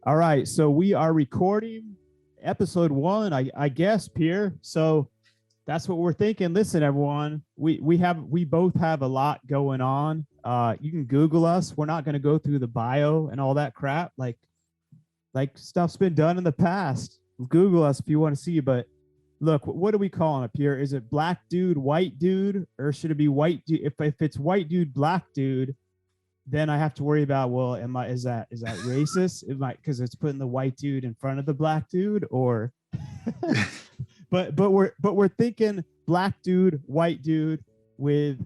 All right, so we are recording episode 1, I guess, Pierre. So that's what we're thinking. Listen, everyone, we both have a lot going on. You can Google us. We're not going to go through the bio and all that crap. Like stuff's been done in the past. Google us if you want to see. But look, what are we calling it, Pierre? Is it black dude, white dude, or should it be white dude? If it's white dude, black dude, then I have to worry about, well, is that racist? Because it's putting the white dude in front of the black dude, or but we're thinking black dude, white dude with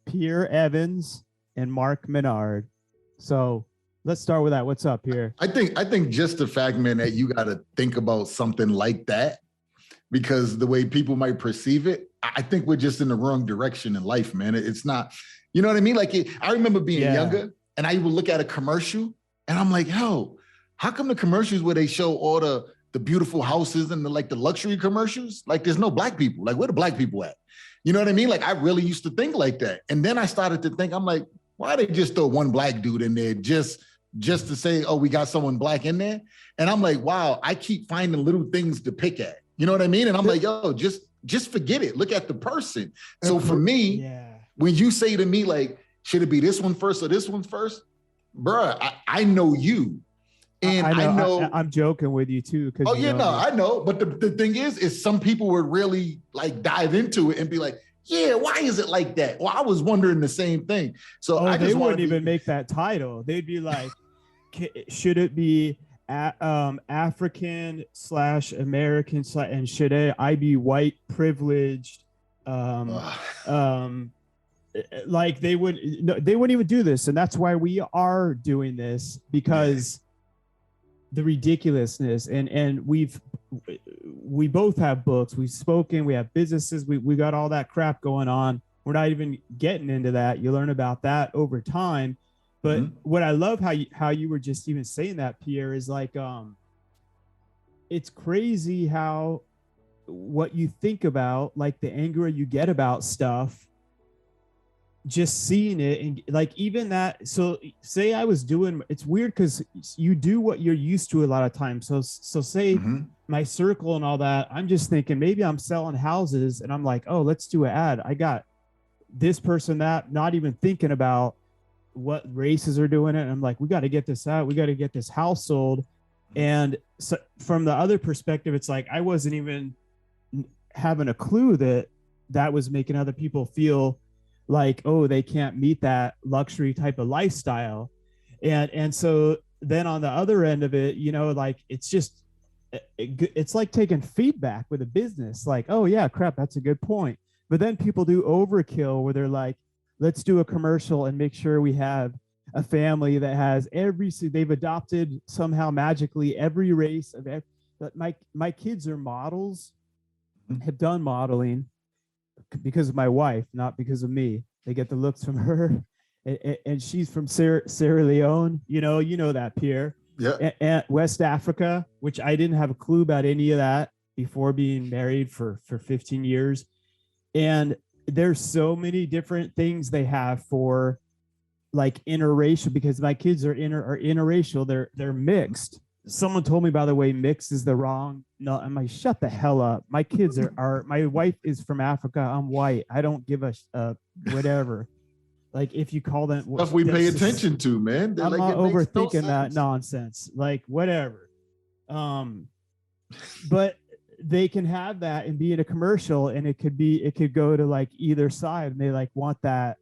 Pierre Evans and Mark Minard. So let's start with that. What's up, Pierre? I think just the fact, man, that you got to think about something like that, because the way people might perceive it, I think we're just in the wrong direction in life, man. It's not. You know what I mean? Like, I remember being younger and I would look at a commercial and I'm like, yo, how come the commercials where they show all the beautiful houses and the luxury commercials, like there's no black people, like where the black people at? You know what I mean? Like I really used to think like that. And then I started to think, I'm like, why they just throw one black dude in there just to say, oh, we got someone black in there? And I'm like, wow, I keep finding little things to pick at. You know what I mean? And I'm like, yo, just forget it. Look at the person. So for me, when you say to me, like, should it be this one first or this one first? Bruh, I know you. And I know I'm joking with you too. Oh, yeah, no, I know. But the thing is some people would really like dive into it and be like, yeah, why is it like that? Well, I was wondering the same thing. So they wouldn't even make that title. They'd be like, should it be African / American / and should I be white privileged? Like they wouldn't even do this, and that's why we are doing this, because the ridiculousness, and we both have books, we've spoken, we have businesses, we got all that crap going on. We're not even getting into that. You learn about that over time. But what I love how you were just even saying that, Pierre, is like it's crazy how what you think about, like the anger you get about stuff, just seeing it, and like even that. So say I was doing, it's weird because you do what you're used to a lot of times. So say my circle and all that, I'm just thinking maybe I'm selling houses and I'm like, oh, let's do an ad. I got this person, that, not even thinking about what races are doing it. And I'm like, we got to get this out. We got to get this house sold. And so from the other perspective, it's like I wasn't even having a clue that was making other people feel like, oh, they can't meet that luxury type of lifestyle. And so then on the other end of it, you know, like it's like taking feedback with a business, like, oh yeah, crap, that's a good point. But then people do overkill where they're like, let's do a commercial and make sure we have a family that has they've adopted somehow magically every race of every, but my kids are models, have done modeling because of my wife, not because of me. They get the looks from her, and she's from Sierra Leone. You know that, Pierre. Yeah. And West Africa, which I didn't have a clue about any of that before being married for 15 years. And there's so many different things they have for like interracial, because my kids are interracial. They're mixed. Someone told me, by the way, mix is the wrong. No, I'm like, shut the hell up. My kids are my wife is from Africa. I'm white. I don't give a whatever. Like if you call them stuff we pay attention to, man. I'm not overthinking that nonsense. Like whatever. But they can have that and be in a commercial, and it could go to like either side, and they like want that.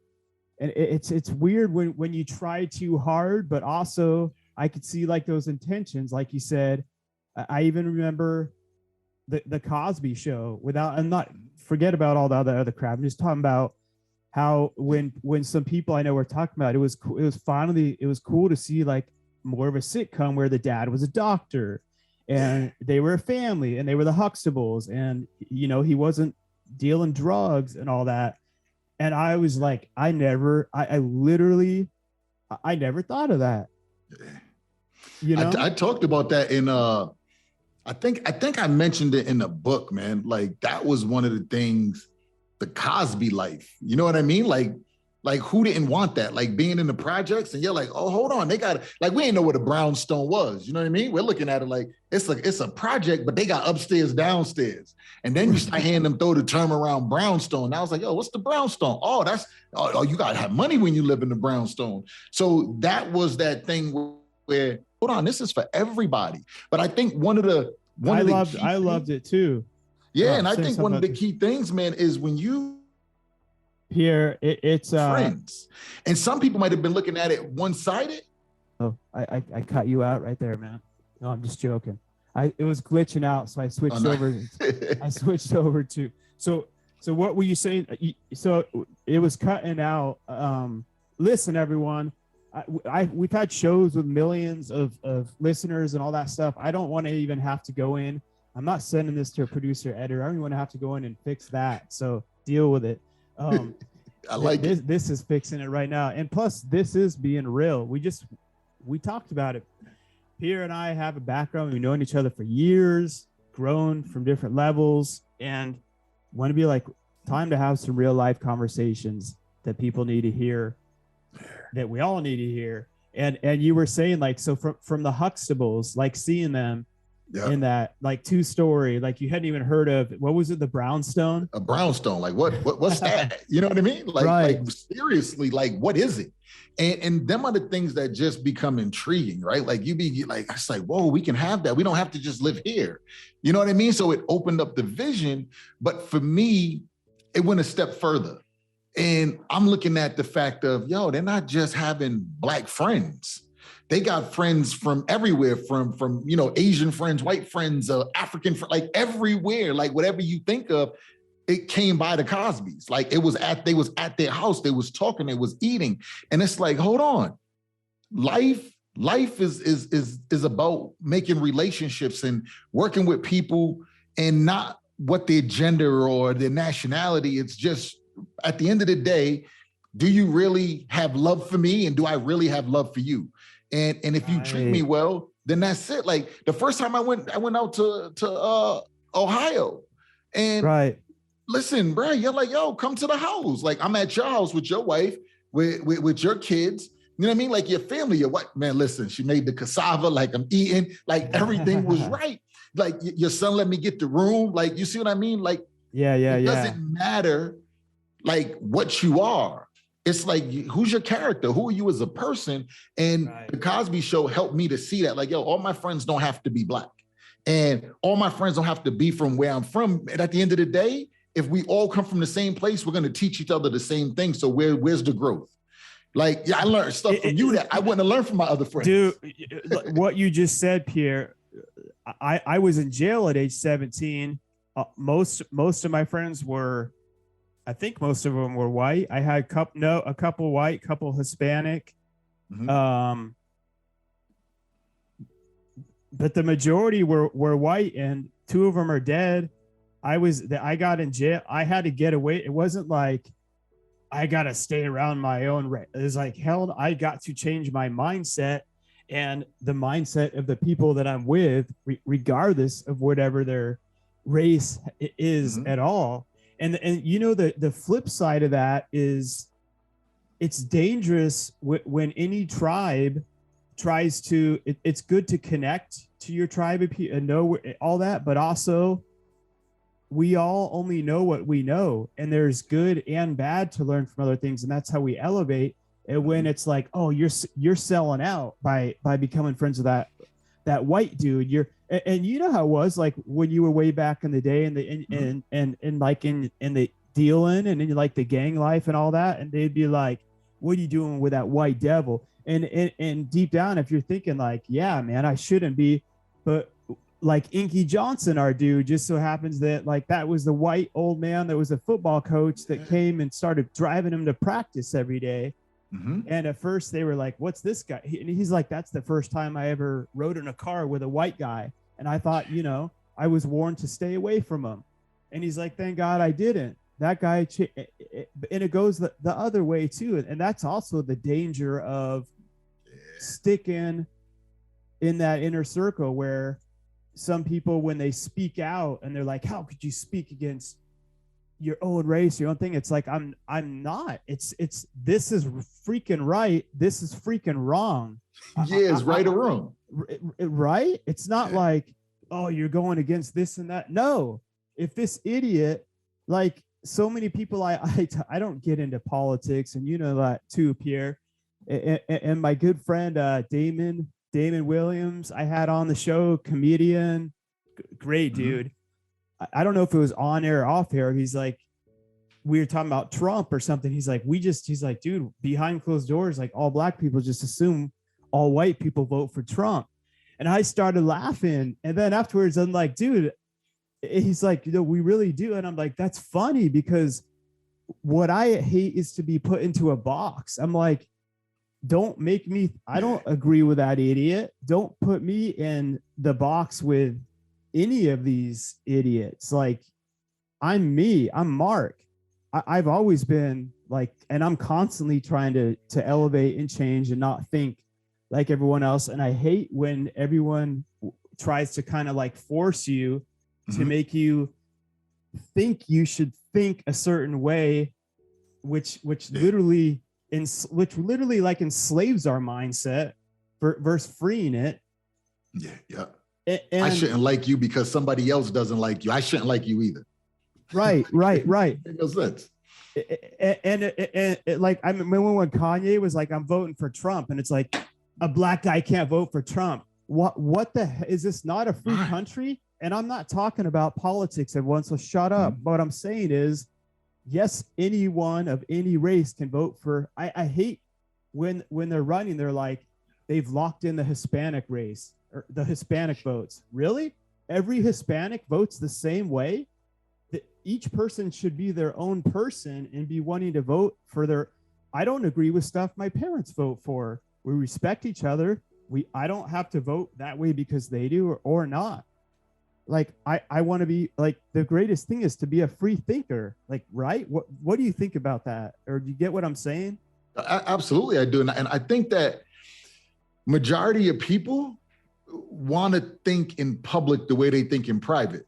And it's weird when you try too hard, but also I could see like those intentions, like you said. I even remember the Cosby show. I'm not forget about all the other crap. I'm just talking about how when some people I know were talking about it was cool to see like more of a sitcom where the dad was a doctor and they were a family and they were the Huxtables, and you know he wasn't dealing drugs and all that. And I was like, I never thought of that. You know, I talked about that in I think I mentioned it in the book, man. Like that was one of the things, the Cosby life. You know what I mean? Like Like, who didn't want that? Like being in the projects, and you're like, oh, hold on, they got like, we ain't know what a brownstone was. You know what I mean? We're looking at it like it's a project, but they got upstairs, downstairs, and then you start hearing them throw the term around brownstone. And I was like, yo, what's the brownstone? Oh, that's you gotta have money when you live in the brownstone. So that was that thing where, hold on, this is for everybody. But I think I loved it too. Yeah, and I think one of the key things, man, is when you Pierre, it's friends, and some people might have been looking at it one-sided. Oh, I cut you out right there, man. No, I'm just joking. It was glitching out, so I switched over. I switched over to so what were you saying? So it was cutting out. Listen, everyone, we've had shows with millions of listeners and all that stuff. I don't want to even have to go in. I'm not sending this to a producer editor. I don't even want to have to go in and fix that. So deal with it. I like this. This is fixing it right now, and plus, this is being real. We talked about it. Pierre and I have a background. We've known each other for years, grown from different levels, and want to be like, time to have some real life conversations that people need to hear, that we all need to hear. And you were saying, like, so from the Huxtables, like seeing them. Yeah. In that like 2-story, like you hadn't even heard of, what was it, the brownstone? A brownstone, like what's that? You know what I mean? Like, right. Like seriously, like what is it? And them are the things that just become intriguing, right? Like you be like, it's like, whoa, we can have that. We don't have to just live here. You know what I mean? So it opened up the vision. But for me, it went a step further. And I'm looking at the fact of, yo, they're not just having Black friends. They got friends from everywhere, from you know, Asian friends, white friends, African friends, like everywhere, like whatever you think of, it came by the Cosbys. Like they was at their house, they was talking, they was eating, and it's like, hold on, life is about making relationships and working with people, and not what their gender or their nationality. It's just at the end of the day, do you really have love for me, and do I really have love for you? And if you treat me well, then that's it. Like the first time I went out to Ohio, and right. Listen, bro, you're like, yo, come to the house. Like I'm at your house with your wife, with your kids. You know what I mean? Like your family, your what? Man, listen, she made the cassava, like I'm eating, like everything was right. Like your son let me get the room. Like, you see what I mean? Like, it doesn't matter like what you are. It's like, who's your character? Who are you as a person? And The Cosby Show helped me to see that. Like, yo, all my friends don't have to be Black. And all my friends don't have to be from where I'm from. And at the end of the day, if we all come from the same place, we're going to teach each other the same thing. So where's the growth? Like, I learned stuff from you that I wouldn't have learned from my other friends. Dude, what you just said, Pierre, I was in jail at age 17. Most of my friends were, I think most of them were white. I had a couple white, couple Hispanic. Mm-hmm. But the majority were white, and 2 of them are dead. I got in jail. I had to get away. It wasn't like I got to stay around my own. It was like, hell, I got to change my mindset and the mindset of the people that I'm with, regardless of whatever their race is at all. And you know, the flip side of that is it's dangerous when any tribe tries to, it's good to connect to your tribe and know all that, but also we all only know what we know, and there's good and bad to learn from other things. And that's how we elevate. And when it's like, oh, you're selling out by becoming friends with that white dude, and you know how it was like when you were way back in the day and like in the dealing and in like the gang life and all that, and they'd be like, what are you doing with that white devil? And deep down, if you're thinking like, yeah, man, I shouldn't be, but like Inky Johnson, our dude, just so happens that like that was the white old man that was a football coach that came and started driving him to practice every day. Mm-hmm. And at first they were like, what's this guy? And he's like, that's the first time I ever rode in a car with a white guy. And I thought, you know, I was warned to stay away from him. And he's like, thank God I didn't. That guy, and it goes the other way too. And that's also the danger of sticking in that inner circle where some people, when they speak out and they're like, how could you speak against your own race, your own thing. It's like, I'm not. It's this is freaking right. This is freaking wrong. Yeah, it's right or wrong. Right? It's not like, oh, you're going against this and that. No, if this idiot, like so many people, I don't get into politics, and you know that too, Pierre. And my good friend Damon Williams, I had on the show, comedian, great dude. I don't know if it was on air or off air. He's like, we were talking about Trump or something. He's like, he's like, dude, behind closed doors, like all black people just assume all white people vote for Trump. And I started laughing. And then afterwards, I'm like, dude, he's like, you know, we really do. And I'm like, that's funny, because what I hate is to be put into a box. I'm like, I don't agree with that idiot. Don't put me in the box with any of these idiots. Like, I'm me, I'm Mark. I've always been like, and I'm constantly trying to elevate and change and not think like everyone else. And I hate when everyone tries to kind of like force you to make you think you should think a certain way, which literally like enslaves our mindset versus freeing it. Yeah. And I shouldn't like you because somebody else doesn't like you. I shouldn't like you either. Right. It makes no sense. And like, I remember when Kanye was like, I'm voting for Trump, and it's like, a black guy can't vote for Trump. What the hell? Is this not a free country? And I'm not talking about politics, everyone, so shut up. But what I'm saying is, yes, anyone of any race can vote for. I hate when they're running, they're like, they've locked in the Hispanic race or the Hispanic votes. Really? Every Hispanic votes the same way? Each person should be their own person and be wanting to vote for their. I don't agree with stuff my parents vote for. We respect each other. I don't have to vote that way because they do or not. Like, I want to be like, the greatest thing is to be a free thinker. Like, right? What do you think about that? Or do you get what I'm saying? Absolutely, I do. And I think that majority of people want to think in public the way they think in private,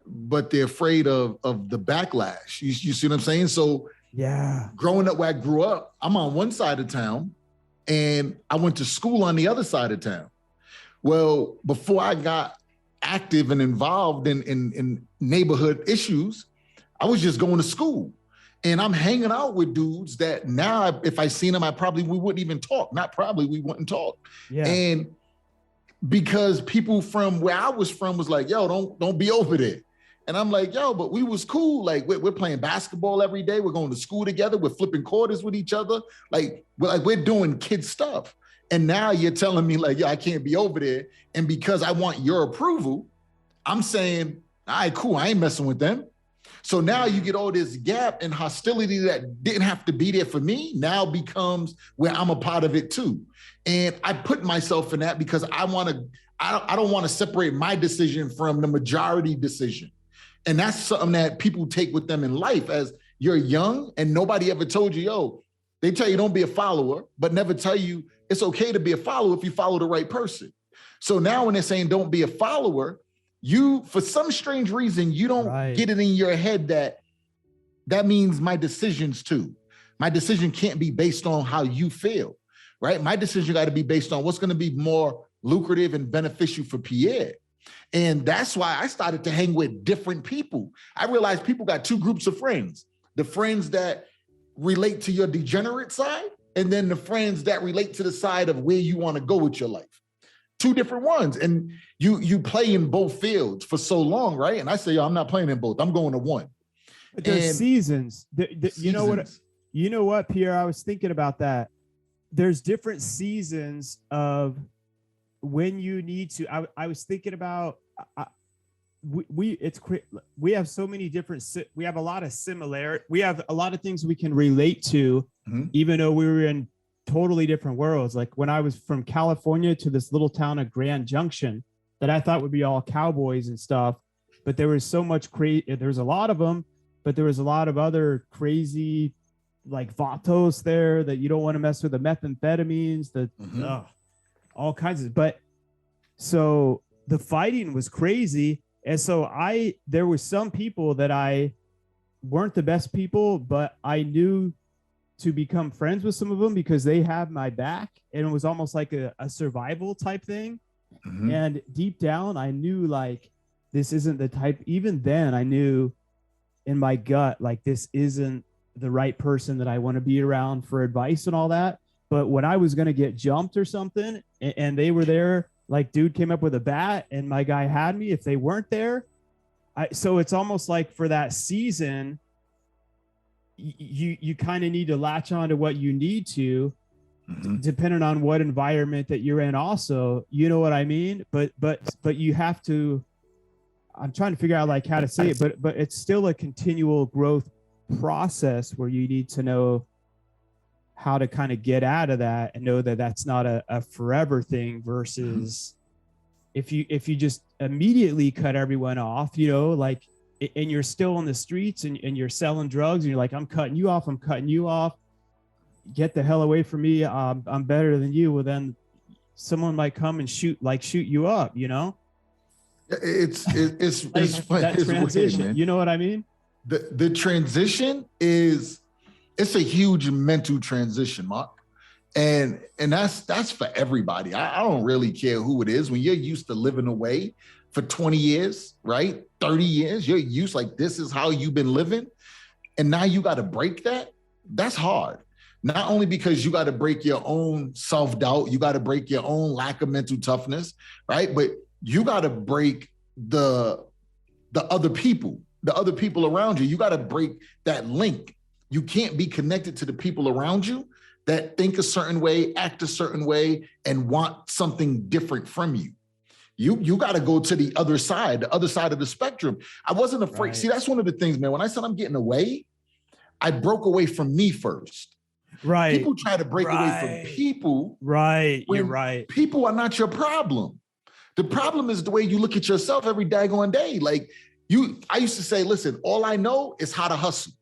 but they're afraid of the backlash. You see what I'm saying? So yeah, growing up where I grew up, I'm on one side of town and I went to school on the other side of town. Well, before I got active and involved in neighborhood issues, I was just going to school. And I'm hanging out with dudes that now, if I seen them, we wouldn't even talk. We wouldn't talk. Yeah. And because people from where I was from was like, yo, don't be over there. And I'm like, yo, but we was cool. Like, we're playing basketball every day. We're going to school together. We're flipping quarters with each other. We're doing kid stuff. And now you're telling me like, yo, I can't be over there. And because I want your approval, I'm saying, all right, cool, I ain't messing with them. So now you get all this gap and hostility that didn't have to be there for me now becomes where I'm a part of it too. And I put myself in that because I don't want to separate my decision from the majority decision. And that's something that people take with them in life as you're young and nobody ever told you, yo, they tell you don't be a follower, but never tell you it's okay to be a follower if you follow the right person. So now when they're saying don't be a follower, you, for some strange reason, you don't get it in your head that means my decisions too. My decision can't be based on how you feel, right? My decision got to be based on what's going to be more lucrative and beneficial for Pierre. And that's why I started to hang with different people. I realized people got two groups of friends: the friends that relate to your degenerate side, and then the friends that relate to the side of where you want to go with your life. Two different ones. And you play in both fields for so long, right? And I say, yo, I'm not playing in both. I'm going to one. But there's seasons. You know what, Pierre? I was thinking about that. There's different seasons of when you need to. I was thinking about we have so many different. We have a lot of similarity. We have a lot of things we can relate to, even though we were in totally different worlds. Like when I was from California to this little town of Grand Junction that I thought would be all cowboys and stuff, but there was so much there was a lot of them, but there was a lot of other crazy like vatos there that you don't want to mess with, the methamphetamines, all kinds of, but so the fighting was crazy. And so there were some people that I weren't the best people, but I knew to become friends with some of them because they have my back, and it was almost like a survival type thing. Mhm. And deep down, I knew like this isn't the type. Even then, I knew in my gut like this isn't the right person that I want to be around for advice and all that. But when I was going to get jumped or something, and they were there, like dude came up with a bat and my guy had me. If they weren't there, so it's almost like for that season, you kind of need to latch on to what you need to, depending on what environment that you're in. Also, you know what I mean. But you have to. I'm trying to figure out like how to say it, but it's still a continual growth process where you need to know how to kind of get out of that and know that that's not a forever thing versus if you just immediately cut everyone off, you know, like, and you're still on the streets and you're selling drugs and you're like, I'm cutting you off, get the hell away from me. I'm better than you. Well, then someone might come and shoot you up, you know? It's like that transition, weird, you know what I mean? The transition it's a huge mental transition, Mark. And that's for everybody. I don't really care who it is. When you're used to living away for 20 years, right? 30 years, you're used like this is how you've been living. And now you got to break that. That's hard. Not only because you got to break your own self-doubt, you got to break your own lack of mental toughness, right? But you got to break the other people around you. You got to break that link. You can't be connected to the people around you that think a certain way, act a certain way, and want something different from you. You got to go to the other side of the spectrum. I wasn't afraid. Right. See, that's one of the things, man. When I said I'm getting away, I broke away from me first. Right. People try to break away from people. Right. You're right. People are not your problem. The problem is the way you look at yourself every daggone day. Like I used to say, listen, all I know is how to hustle.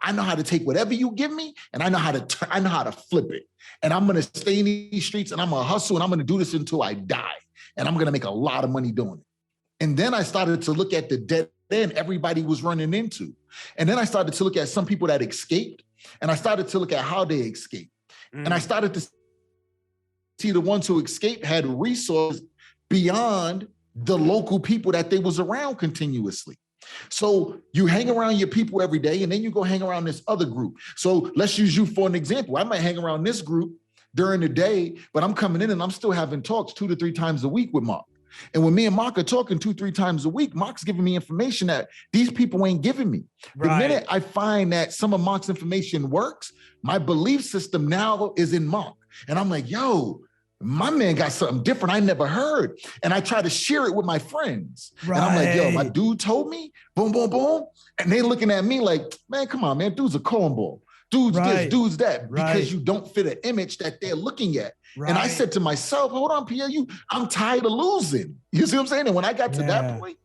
I know how to take whatever you give me, and I know how to flip it. And I'm going to stay in these streets, and I'm going to hustle, and I'm going to do this until I die. And I'm going to make a lot of money doing it. And then I started to look at the dead end everybody was running into. And then I started to look at some people that escaped, and I started to look at how they escaped. And I started to see the ones who escaped had resources beyond the local people that they was around continuously. So you hang around your people every day, and then you go hang around this other group. So let's use you for an example. I might hang around this group during the day, but I'm coming in and I'm still having talks 2 to 3 times a week with Mark. And when me and Mark are talking 2-3 times a week, Mark's giving me information that these people ain't giving me. Right. The minute I find that some of Mark's information works, my belief system now is in Mark. And I'm like, yo, my man got something different I never heard. And I try to share it with my friends. Right. And I'm like, yo, my dude told me, boom, boom, boom. And they looking at me like, man, come on, man, dude's a cornball. Dude's this, dude's that, because you don't fit an image that they're looking at. Right. And I said to myself, hold on, Pierre, I'm tired of losing. You see what I'm saying? And when I got to that point,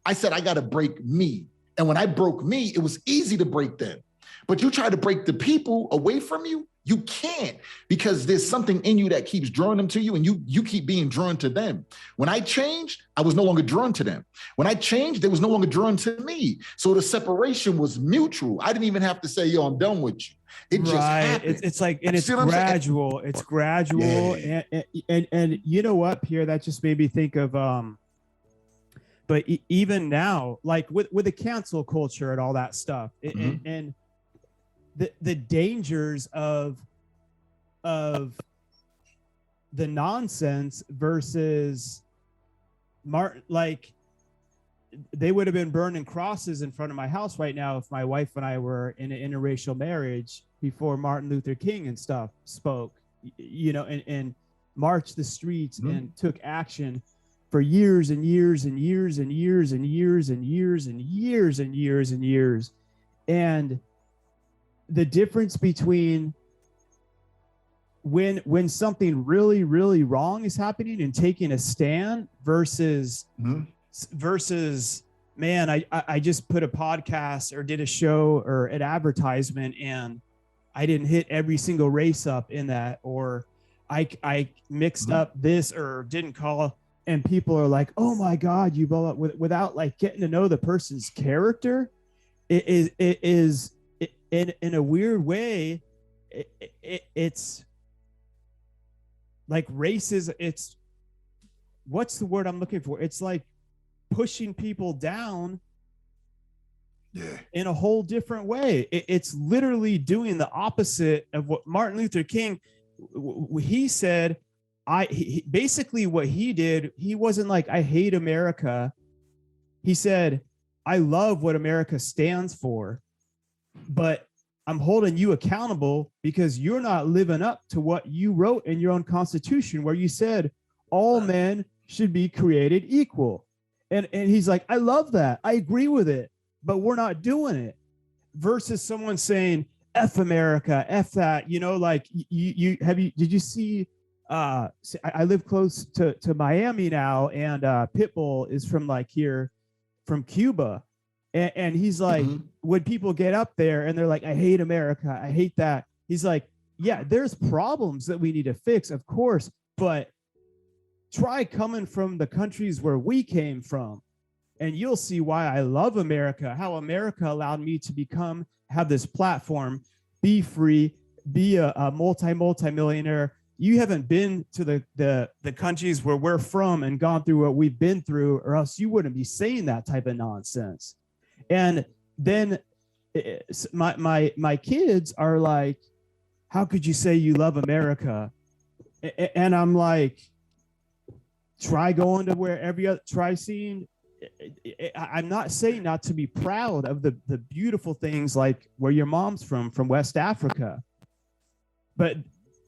I said, I got to break me. And when I broke me, it was easy to break them. But you try to break the people away from you, you can't, because there's something in you that keeps drawing them to you, and you keep being drawn to them. When I changed, I was no longer drawn to them. When I changed, they was no longer drawn to me. So the separation was mutual. I didn't even have to say, yo, I'm done with you. It just happened. It's like, and it's gradual. It's gradual. Yeah. And you know what, Pierre, that just made me think of, but even now, like with the cancel culture and all that stuff, and the dangers of the nonsense versus like they would have been burning crosses in front of my house right now if my wife and I were in an interracial marriage before Martin Luther King and stuff spoke, you know, and marched the streets and took action for years and years and years and years and years and years and years and years and years. And the difference between when something really, really wrong is happening and taking a stand versus man, I just put a podcast or did a show or an advertisement and I didn't hit every single race up in that, or I mixed up this or didn't call, and people are like, oh my God, you blow up without like getting to know the person's character. in a weird way, it's like races. It's, what's the word I'm looking for? It's like pushing people down in a whole different way. It's literally doing the opposite of what Martin Luther King, he said. Basically what he did, he wasn't like, I hate America. He said, I love what America stands for, but I'm holding you accountable because you're not living up to what you wrote in your own constitution, where you said all men should be created equal. And he's like, I love that. I agree with it, but we're not doing it. Versus someone saying, F America, F that, you know, like did you see, I live close to Miami now, and Pitbull is from like here, from Cuba. And he's like, when people get up there and they're like, I hate America, I hate that. He's like, yeah, there's problems that we need to fix, of course, but try coming from the countries where we came from, and you'll see why I love America, how America allowed me to have this platform, be free, be a multi-millionaire. You haven't been to the countries where we're from and gone through what we've been through, or else you wouldn't be saying that type of nonsense. And then my kids are like, how could you say you love America? And I'm like, try going to where try seeing. I'm not saying not to be proud of the beautiful things like where your mom's from West Africa, but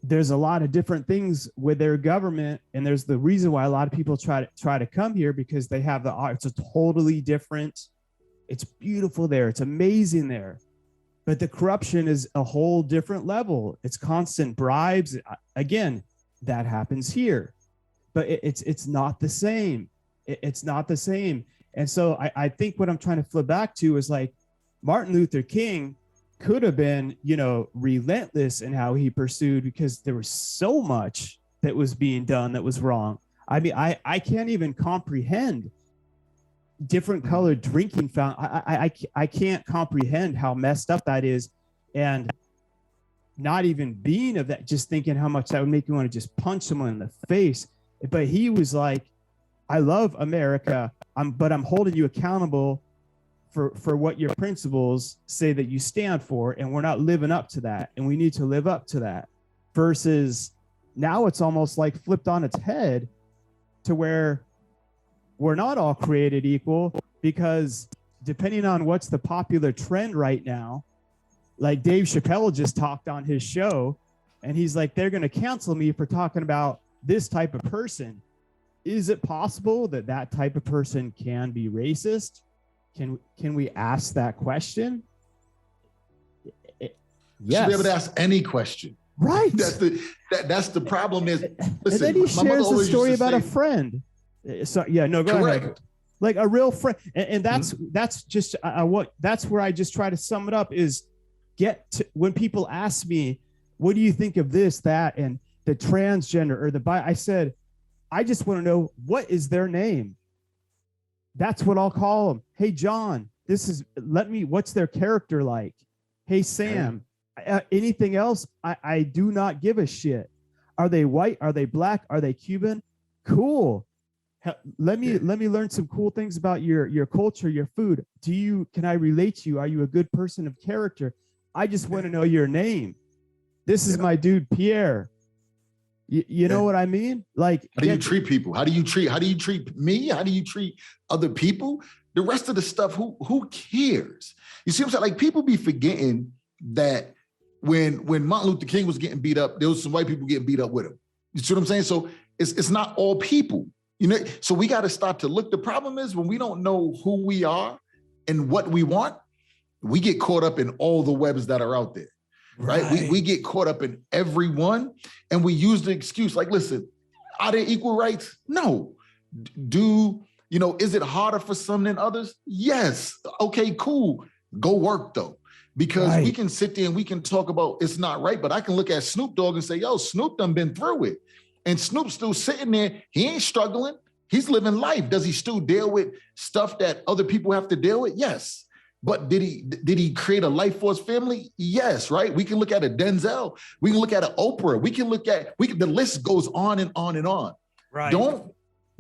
there's a lot of different things with their government, and there's the reason why a lot of people try to come here, because they have the art. It's a totally different. It's beautiful there. It's amazing there, but the corruption is a whole different level. It's constant bribes. Again, that happens here, but it's not the same. It's not the same. And so I think what I'm trying to flip back to is like Martin Luther King could have been, you know, relentless in how he pursued, because there was so much that was being done that was wrong. I mean, I can't even comprehend different colored drinking fountain. I can't comprehend how messed up that is. And not even being of that, just thinking how much that would make you want to just punch someone in the face. But he was like, I love America, but I'm holding you accountable for what your principles say that you stand for, and we're not living up to that, and we need to live up to that. Versus now it's almost like flipped on its head to where we're not all created equal, because depending on what's the popular trend right now, like Dave Chappelle just talked on his show, and he's like, they're going to cancel me for talking about this type of person. Is it possible that that type of person can be racist? Can we ask that question? Yes. Should be able to ask any question. Right. That's the problem. Is listen, and then he shares a story about a friend. So yeah, no, go ahead. Like a real friend, and that's just that's where I just try to sum it up is when people ask me, what do you think of this, that, and the transgender or the bi? I said, I just want to know, what is their name? That's what I'll call them. Hey, John, what's their character like? Hey, Sam, anything else? I do not give a shit. Are they white? Are they black? Are they Cuban? Cool. Let me learn some cool things about your culture, your food. Can I relate to you? Are you a good person of character? I just want to know your name. This is my dude, Pierre. You know what I mean? Like, how do you treat people? How do you treat me? How do you treat other people? The rest of the stuff, who cares? You see what I'm saying? Like, people be forgetting that when Martin Luther King was getting beat up, there was some white people getting beat up with him. You see what I'm saying? So it's not all people, you know? So we got to start to look. The problem is when we don't know who we are and what we want, we get caught up in all the webs that are out there. Right? We get caught up in every one, and we use the excuse like, listen, are there equal rights? No. Is it harder for some than others? Yes. Okay, cool. Go work though. Because we can sit there and we can talk about it's not right, but I can look at Snoop Dogg and say, yo, Snoop done been through it. And Snoop's still sitting there. He ain't struggling. He's living life. Does he still deal with stuff that other people have to deal with? Yes. But did he create a life for his family? Yes, right? We can look at a Denzel. We can look at an Oprah. The list goes on and on and on. Right.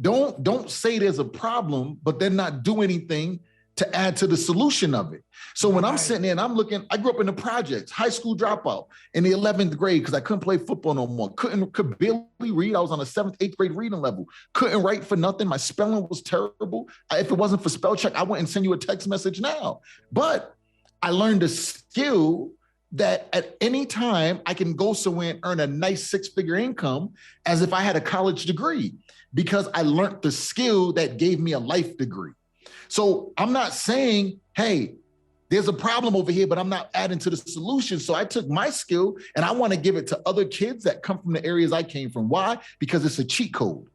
Don't say there's a problem, but then not do anything to add to the solution of it. So when I'm sitting there and I'm looking, I grew up in the projects, high school dropout in the 11th grade because I couldn't play football no more. Could barely read. I was on a 7th, 8th grade reading level. Couldn't write for nothing. My spelling was terrible. If it wasn't for spell check, I wouldn't send you a text message now. But I learned a skill that at any time I can go somewhere and earn a nice 6-figure income as if I had a college degree because I learned the skill that gave me a life degree. So I'm not saying, hey, there's a problem over here, but I'm not adding to the solution. So I took my skill and I want to give it to other kids that come from the areas I came from. Why? Because it's a cheat code.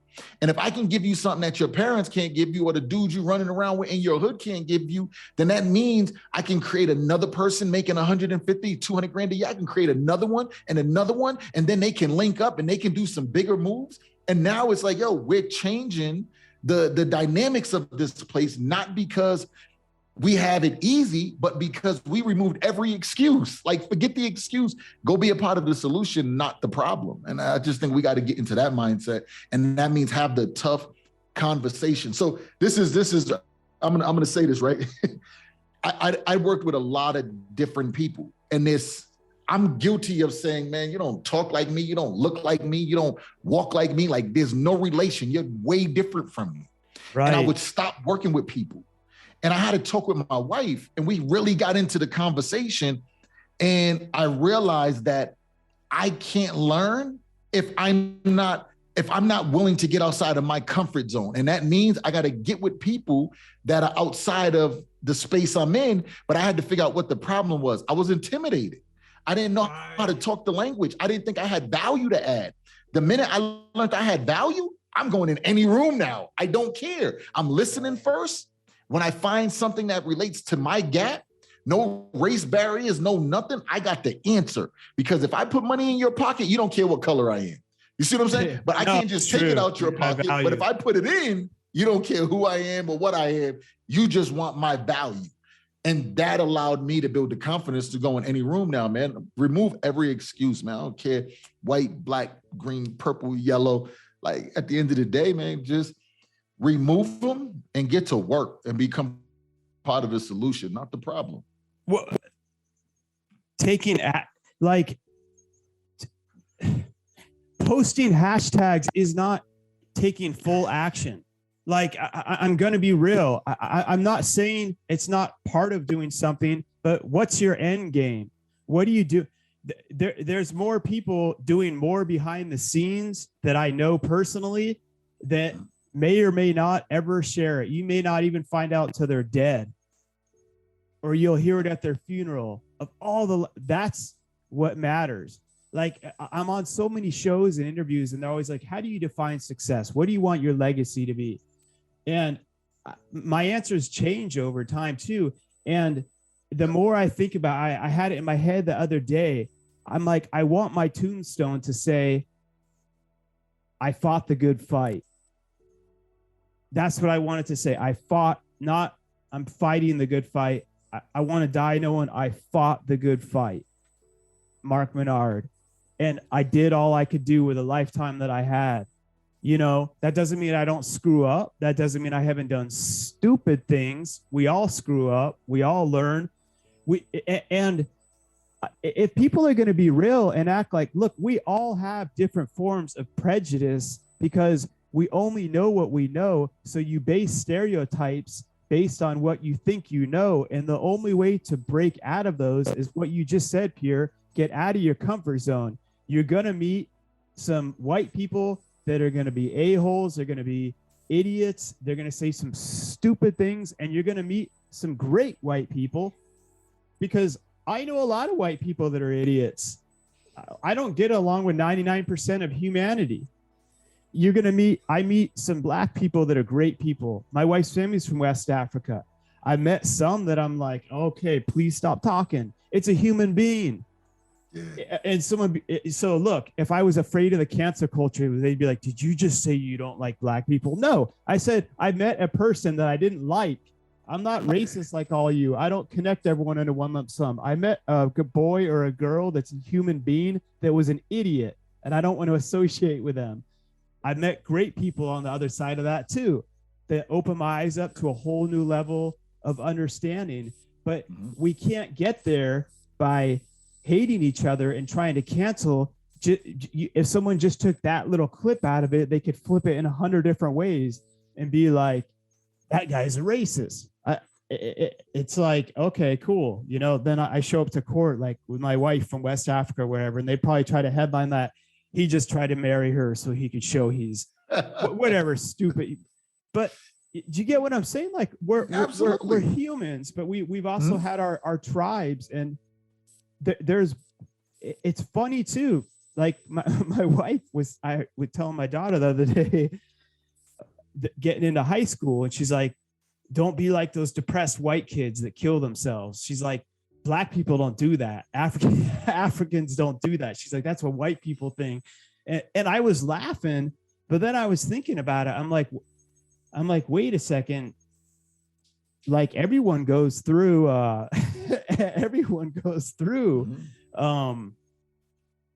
And if I can give you something that your parents can't give you or the dude you running around with in your hood can't give you, then that means I can create another person making 150, 200 grand a year. I can create another one, and then they can link up and they can do some bigger moves. And now it's like, yo, we're changing the dynamics of this place, not because we have it easy, but because we removed every excuse. Like, forget the excuse, go be a part of the solution, not the problem. And I just think we got to get into that mindset. And that means have the tough conversation. So this is, I'm gonna say this, right? I worked with a lot of different people, and I'm guilty of saying, man, you don't talk like me, you don't look like me, you don't walk like me, like there's no relation. You're way different from me. Right. And I would stop working with people. And I had to talk with my wife, and we really got into the conversation. And I realized that I can't learn if I'm not willing to get outside of my comfort zone. And that means I got to get with people that are outside of the space I'm in. But I had to figure out what the problem was. I was intimidated. I didn't know how to talk the language. I didn't think I had value to add. The minute I learned I had value, I'm going in any room now. I don't care. I'm listening first. When I find something that relates to my gap, no race barriers, no nothing, I got the answer. Because if I put money in your pocket, you don't care what color I am. You see what I'm saying? But I can't just take it out your pocket. But if I put it in, you don't care who I am or what I am. You just want my value. And that allowed me to build the confidence to go in any room now, man. Remove every excuse, man. I don't care, white, black, green, purple, yellow. Like, at the end of the day, man, just remove them and get to work and become part of the solution, not the problem. Well, posting hashtags is not taking full action. Like, I'm going to be real. I'm not saying it's not part of doing something, but what's your end game? What do you do? There's more people doing more behind the scenes that I know personally that may or may not ever share it. You may not even find out till they're dead, or you'll hear it at their funeral. That's what matters. Like, I'm on so many shows and interviews, and they're always like, how do you define success? What do you want your legacy to be? And my answers change over time too. And the more I think about it, I had it in my head the other day. I'm like, I want my tombstone to say, I fought the good fight. That's what I wanted to say. I fought, not I'm fighting the good fight. I want to die knowing I fought the good fight. Mark Minard. And I did all I could do with the lifetime that I had. You know, that doesn't mean I don't screw up. That doesn't mean I haven't done stupid things. We all screw up. We all learn. And if people are going to be real and act like, look, we all have different forms of prejudice because we only know what we know. So you base stereotypes based on what you think you know. And the only way to break out of those is what you just said, Pierre. Get out of your comfort zone. You're going to meet some white people that are going to be a-holes. They're going to be idiots. They're going to say some stupid things. And you're going to meet some great white people, because I know a lot of white people that are idiots. I don't get along with 99% of humanity. I meet some black people that are great people. My wife's family's from West Africa. I met some that I'm like, okay, please stop talking. It's a human being. Yeah. And so look, if I was afraid of the cancer culture, they'd be like, did you just say you don't like black people? No, I said, I met a person that I didn't like. I'm not racist like all you. I don't connect everyone into one lump sum. I met a good boy or a girl that's a human being that was an idiot, and I don't want to associate with them. I met great people on the other side of that too, that open my eyes up to a whole new level of understanding. But we can't get there by hating each other and trying to cancel. If someone just took that little clip out of it, they could flip it in 100 different ways and be like, that guy's a racist. It's like, okay, cool. You know, then I show up to court like with my wife from West Africa or whatever, and they probably try to headline that he just tried to marry her so he could show he's whatever stupid. But do you get what I'm saying? Like we're humans, but we've also had our tribes, and it's funny too. Like my wife I would tell my daughter the other day, getting into high school, and she's like, don't be like those depressed white kids that kill themselves. She's like, Black people don't do that. Africans don't do that. She's like, that's what white people think. And I was laughing, but then I was thinking about it. I'm like, wait a second. Like everyone goes through,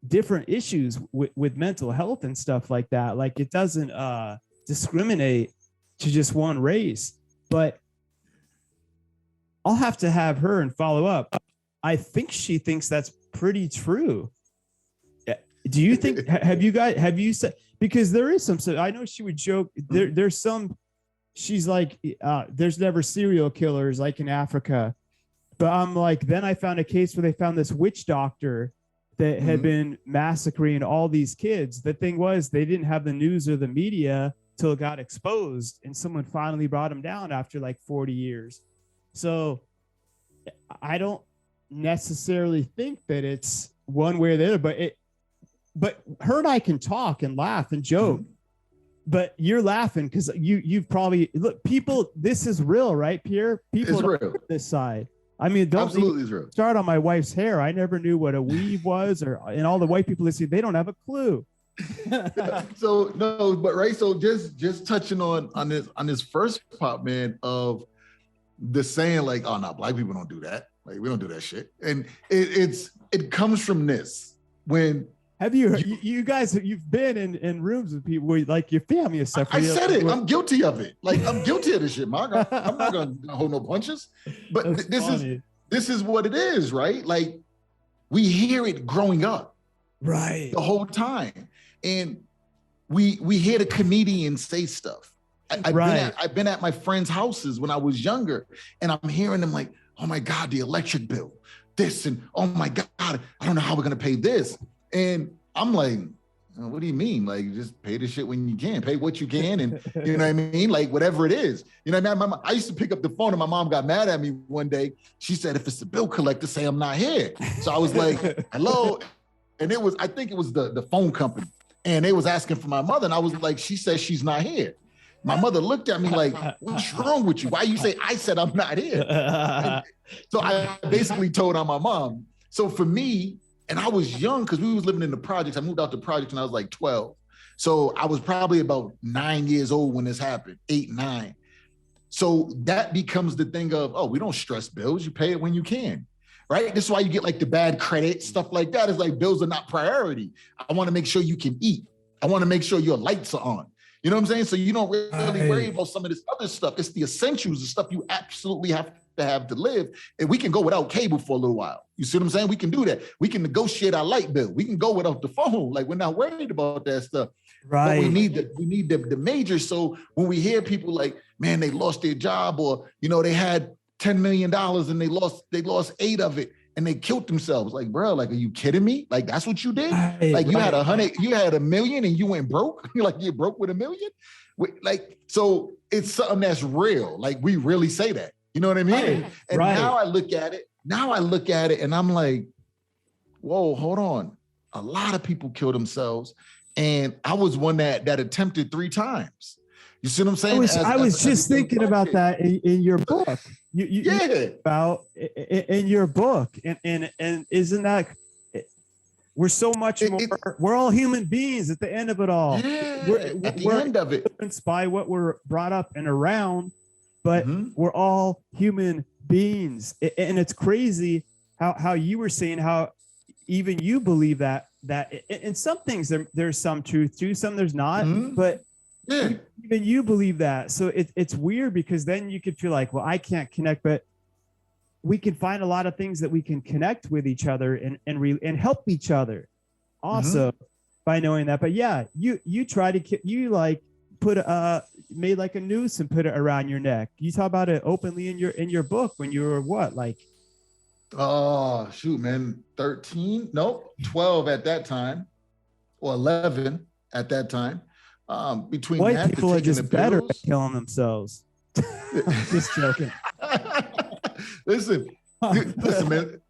different issues with mental health and stuff like that. Like it doesn't discriminate to just one race. But I'll have to have her and follow up. I think she thinks that's pretty true. Do you think, have you said, because there is some, so I know she would joke, there's some, she's like, there's never serial killers like in Africa. But I'm like, then I found a case where they found this witch doctor that had been massacring all these kids. The thing was, they didn't have the news or the media till it got exposed, and someone finally brought him down after like 40 years. So I don't necessarily think that it's one way or the other, but her and I can talk and laugh and joke. But you're laughing because you've probably, look, people, this is real, right, Pierre? People don't know this side. I mean, don't start on my wife's hair. I never knew what a weave was, and all the white people listening, they don't have a clue. So no, but right. So just touching on this first part, man, of the saying like, oh no, Black people don't do that. Like we don't do that shit. And it comes from this. When have you guys, you've been in rooms with people where like your family and stuff. I said it. I'm guilty of it. Like I'm guilty of this shit, Mark. I'm not gonna hold no punches. But this is what it is, right? Like we hear it growing up, right, the whole time. And we hear the comedians say stuff. I've been at my friends' houses when I was younger, and I'm hearing them like, oh my God, the electric bill, this, and oh my God, I don't know how we're gonna pay this. And I'm like, what do you mean? Like, just pay the shit when you can, pay what you can, and you know what I mean? Like whatever it is. You know what I mean? I used to pick up the phone and my mom got mad at me one day. She said, if it's the bill collector, say I'm not here. So I was like, hello. And I think it was the phone company. And they was asking for my mother. And I was like, she says she's not here. My mother looked at me like, what's wrong with you? Why you say I said I'm not here? So I basically told on my mom. So for me, and I was young because we was living in the projects. I moved out the projects when I was like 12. So I was probably about 9 years old when this happened, 8, 9. So that becomes the thing of, oh, we don't stress bills. You pay it when you can. Right? This is why you get like the bad credit, stuff like that. It's like bills are not priority. I want to make sure you can eat. I want to make sure your lights are on. You know what I'm saying? So you don't really worry about some of this other stuff. It's the essentials, the stuff you absolutely have to live. And we can go without cable for a little while. You see what I'm saying? We can do that. We can negotiate our light bill. We can go without the phone. Like we're not worried about that stuff. Right. But we need the major. So when we hear people like, man, they lost their job, or you know, they had $10 million and they lost 8 of it and they killed themselves. Like, bro, like, are you kidding me? Like, that's what you did? Like you had $100 million and you went broke? Like you're broke with $1 million? Like, so it's something that's real. Like we really say that, you know what I mean? And now I look at it and I'm like, whoa, hold on. A lot of people kill themselves. And I was one that attempted 3 times. You see what I'm saying? I was just thinking about that in your book. You about in your book, and isn't that we're so much more? We're all human beings at the end of it all. Yeah, we're at the end of it, influenced by what we're brought up and around. but we're all human beings. And it's crazy how you were saying how even you believe that in some things there's some truth to, some there's not, but even you believe that. So it's weird, because then you could feel like, well, I can't connect, but we can find a lot of things that we can connect with each other and help each other also by knowing that. But yeah, you try to, you like put made like a noose and put it around your neck. You talk about it openly in your book when you were what, like, oh shoot, man, 13, nope, 12 at that time, or 11 at that time. Between white that, people are just better at killing themselves. Just joking. listen, man.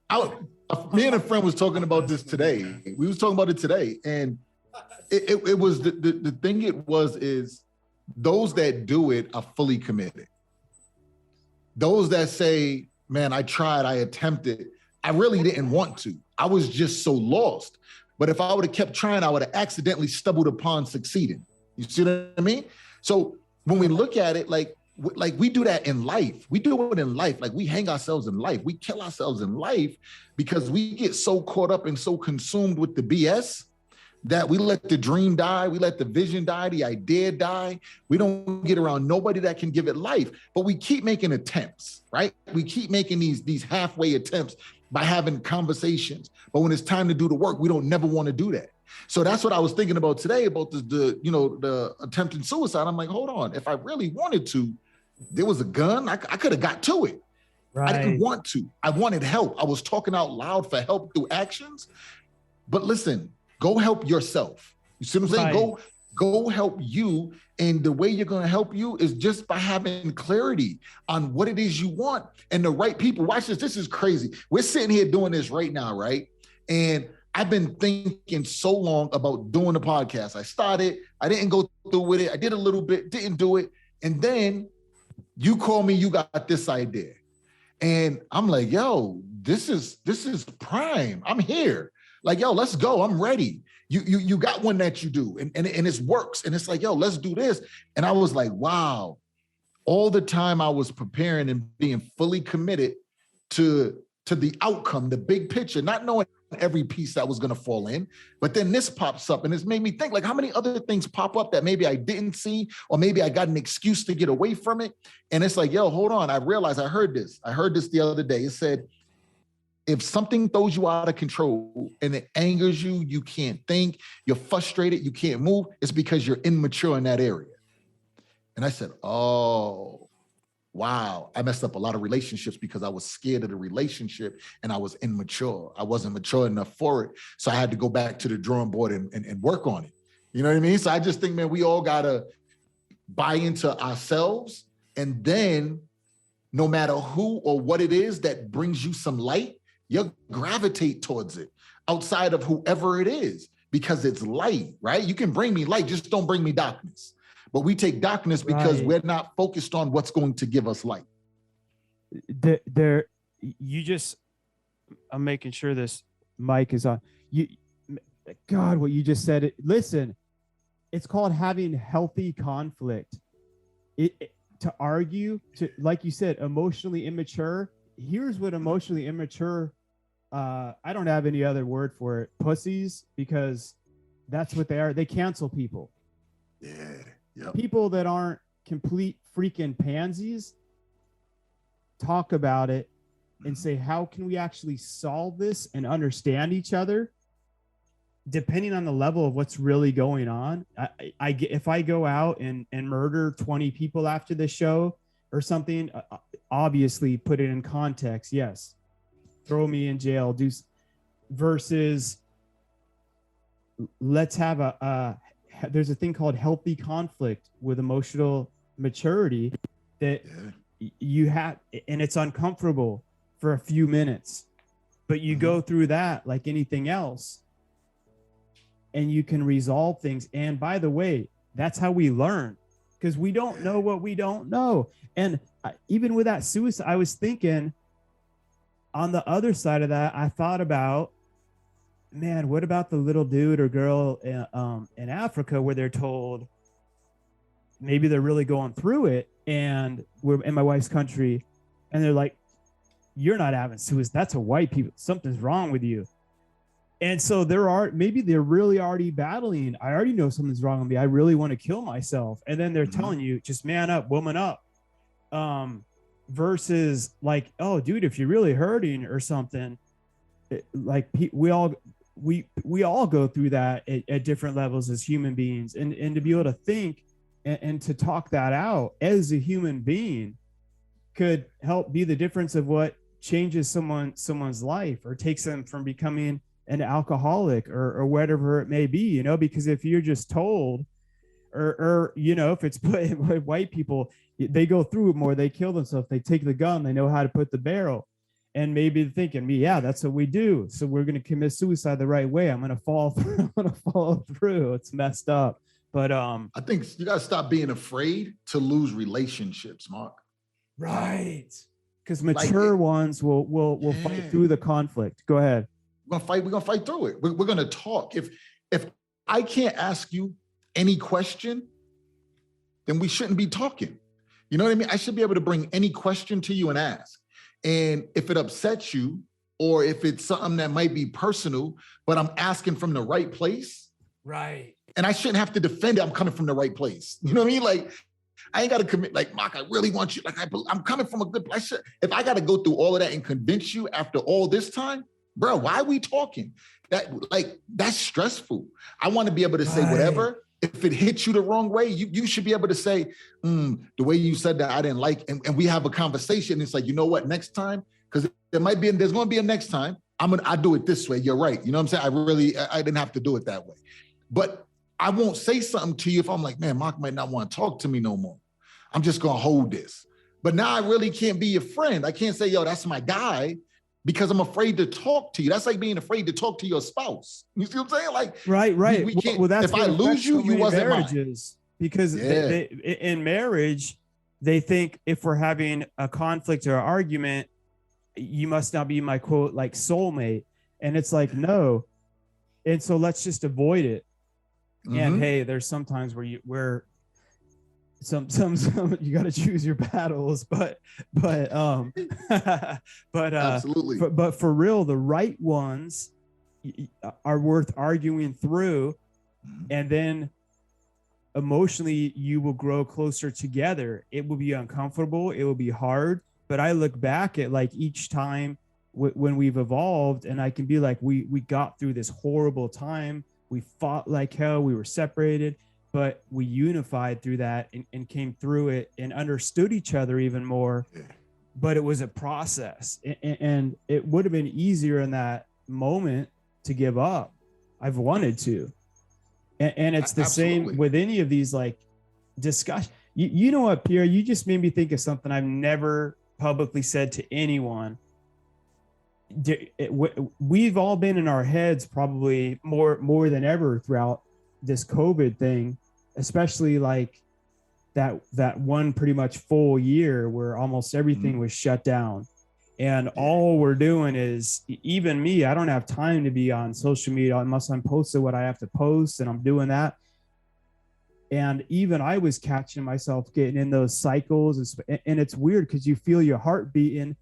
Me and a friend was talking about this today. We was talking about it today, and it was the thing. Is those that do it are fully committed. Those that say, "Man, I tried, I attempted, I really didn't want to. I was just so lost. But if I would have kept trying, I would have accidentally stumbled upon succeeding." You see what I mean? So when we look at it, like we do that in life. We do it in life. Like we hang ourselves in life. We kill ourselves in life because we get so caught up and so consumed with the BS that we let the dream die. We let the vision die, the idea die. We don't get around nobody that can give it life, but we keep making attempts, right? We keep making these halfway attempts by having conversations. But when it's time to do the work, we don't never want to do that. So that's what I was thinking about today, about the attempted suicide. I'm like, hold on. If I really wanted to, there was a gun, I could have got to it. Right. I didn't want to. I wanted help. I was talking out loud for help through actions. But listen, go help yourself. You see what I'm saying? Right. Go help you. And the way you're going to help you is just by having clarity on what it is you want and the right people. Watch this. This is crazy. We're sitting here doing this right now, right? And I've been thinking so long about doing the podcast. I started, I didn't go through with it. I did a little bit, didn't do it. And then you call me, you got this idea. And I'm like, yo, this is prime. I'm here. Like, yo, let's go. I'm ready. You got one that you do and it works. And it's like, yo, let's do this. And I was like, wow, all the time I was preparing and being fully committed to the outcome, the big picture, not knowing every piece that was going to fall in. But then this pops up and it's made me think, like, how many other things pop up that maybe I didn't see, or maybe I got an excuse to get away from it. And it's like, yo, hold on. I realized I heard this the other day. It said, if something throws you out of control and it angers you, you can't think, you're frustrated, you can't move, it's because you're immature in that area. And I said, oh, wow, I messed up a lot of relationships because I was scared of the relationship and I was immature. I wasn't mature enough for it. So I had to go back to the drawing board and work on it. You know what I mean? So I just think, man, we all gotta buy into ourselves, and then no matter who or what it is that brings you some light, you'll gravitate towards it outside of whoever it is, because it's light, right? You can bring me light, just don't bring me darkness. But we take darkness because we're not focused on what's going to give us light. I'm making sure this mic is on. God, what you just said. Listen, it's called having healthy conflict. To argue, like you said, emotionally immature. Here's what emotionally immature, I don't have any other word for it, pussies, because that's what they are. They cancel people. Yeah. Yep. People that aren't complete freaking pansies talk about it and say, how can we actually solve this and understand each other? Depending on the level of what's really going on. If I go out and murder 20 people after the show or something, obviously put it in context. Yes. Throw me in jail. Versus let's have there's a thing called healthy conflict with emotional maturity that you have, and it's uncomfortable for a few minutes, but you go through that like anything else and you can resolve things. And by the way, that's how we learn, because we don't know what we don't know. And even with that suicide, I was thinking on the other side of that, I thought about, man, what about the little dude or girl in Africa where they're told, maybe they're really going through it, and we're in my wife's country, and they're like, you're not having suicide. That's a white people. Something's wrong with you. And so maybe they're really already battling. I already know something's wrong with me. I really want to kill myself. And then they're telling you, just man up, woman up. Versus like, oh, dude, if you're really hurting or something, like we all go through that at different levels as human beings. And to be able to think and to talk that out as a human being could help be the difference of what changes someone's life or takes them from becoming an alcoholic or whatever it may be, you know, because if you're just told or you know, if it's white people, they go through it more, they kill themselves, they take the gun, they know how to put the barrel, and maybe they're thinking, yeah, that's what we do, so we're going to commit suicide the right way. I'm going to fall through. It's messed up. But I think you got to stop being afraid to lose relationships, Mark. Right. Because mature ones will fight through the conflict. Go ahead. We're gonna fight through it. We're gonna talk. If I can't ask you any question, then we shouldn't be talking. You know what I mean? I should be able to bring any question to you and ask. And if it upsets you, or if it's something that might be personal, but I'm asking from the right place. Right. And I shouldn't have to defend it. I'm coming from the right place. You know what I mean? Like, I ain't got to commit, like, Mark, I really want you. Like, I'm coming from a good place. If I got to go through all of that and convince you after all this time, bro, why are we talking? That's stressful. I want to be able to say whatever. If it hits you the wrong way, you should be able to say, the way you said that I didn't like, and we have a conversation. It's like, you know what, next time, because there's going to be a next time. I do it this way. You're right. You know what I'm saying? I didn't have to do it that way. But I won't say something to you if I'm like, man, Mark might not want to talk to me no more. I'm just going to hold this. But now I really can't be your friend. I can't say, yo, that's my guy, because I'm afraid to talk to you. That's like being afraid to talk to your spouse. You see what I'm saying? Like, right. We can't. Well, that's if I lose you, you wasn't marriages, mine. Because they, in marriage, they think if we're having a conflict or an argument, you must not be my quote, like soulmate. And it's like, no. And so let's just avoid it. And hey, there's sometimes where some you got to choose your battles, but absolutely. But for real, the right ones are worth arguing through, and then emotionally you will grow closer together. It will be uncomfortable, it will be hard, but I look back at like each time when we've evolved, and I can be like, we got through this horrible time. We fought like hell. We were separated, but we unified through that and came through it and understood each other even more. Yeah. But it was a process, and it would have been easier in that moment to give up. I've wanted to. And it's the Absolutely. Same with any of these like discussion. You know what, Pierre, you just made me think of something I've never publicly said to anyone. We've all been in our heads probably more than ever throughout this COVID thing, especially like that one pretty much full year where almost everything was shut down. And all we're doing is, even me, I don't have time to be on social media unless I'm posting what I have to post, and I'm doing that. And even I was catching myself getting in those cycles, and it's weird because you feel your heart beating.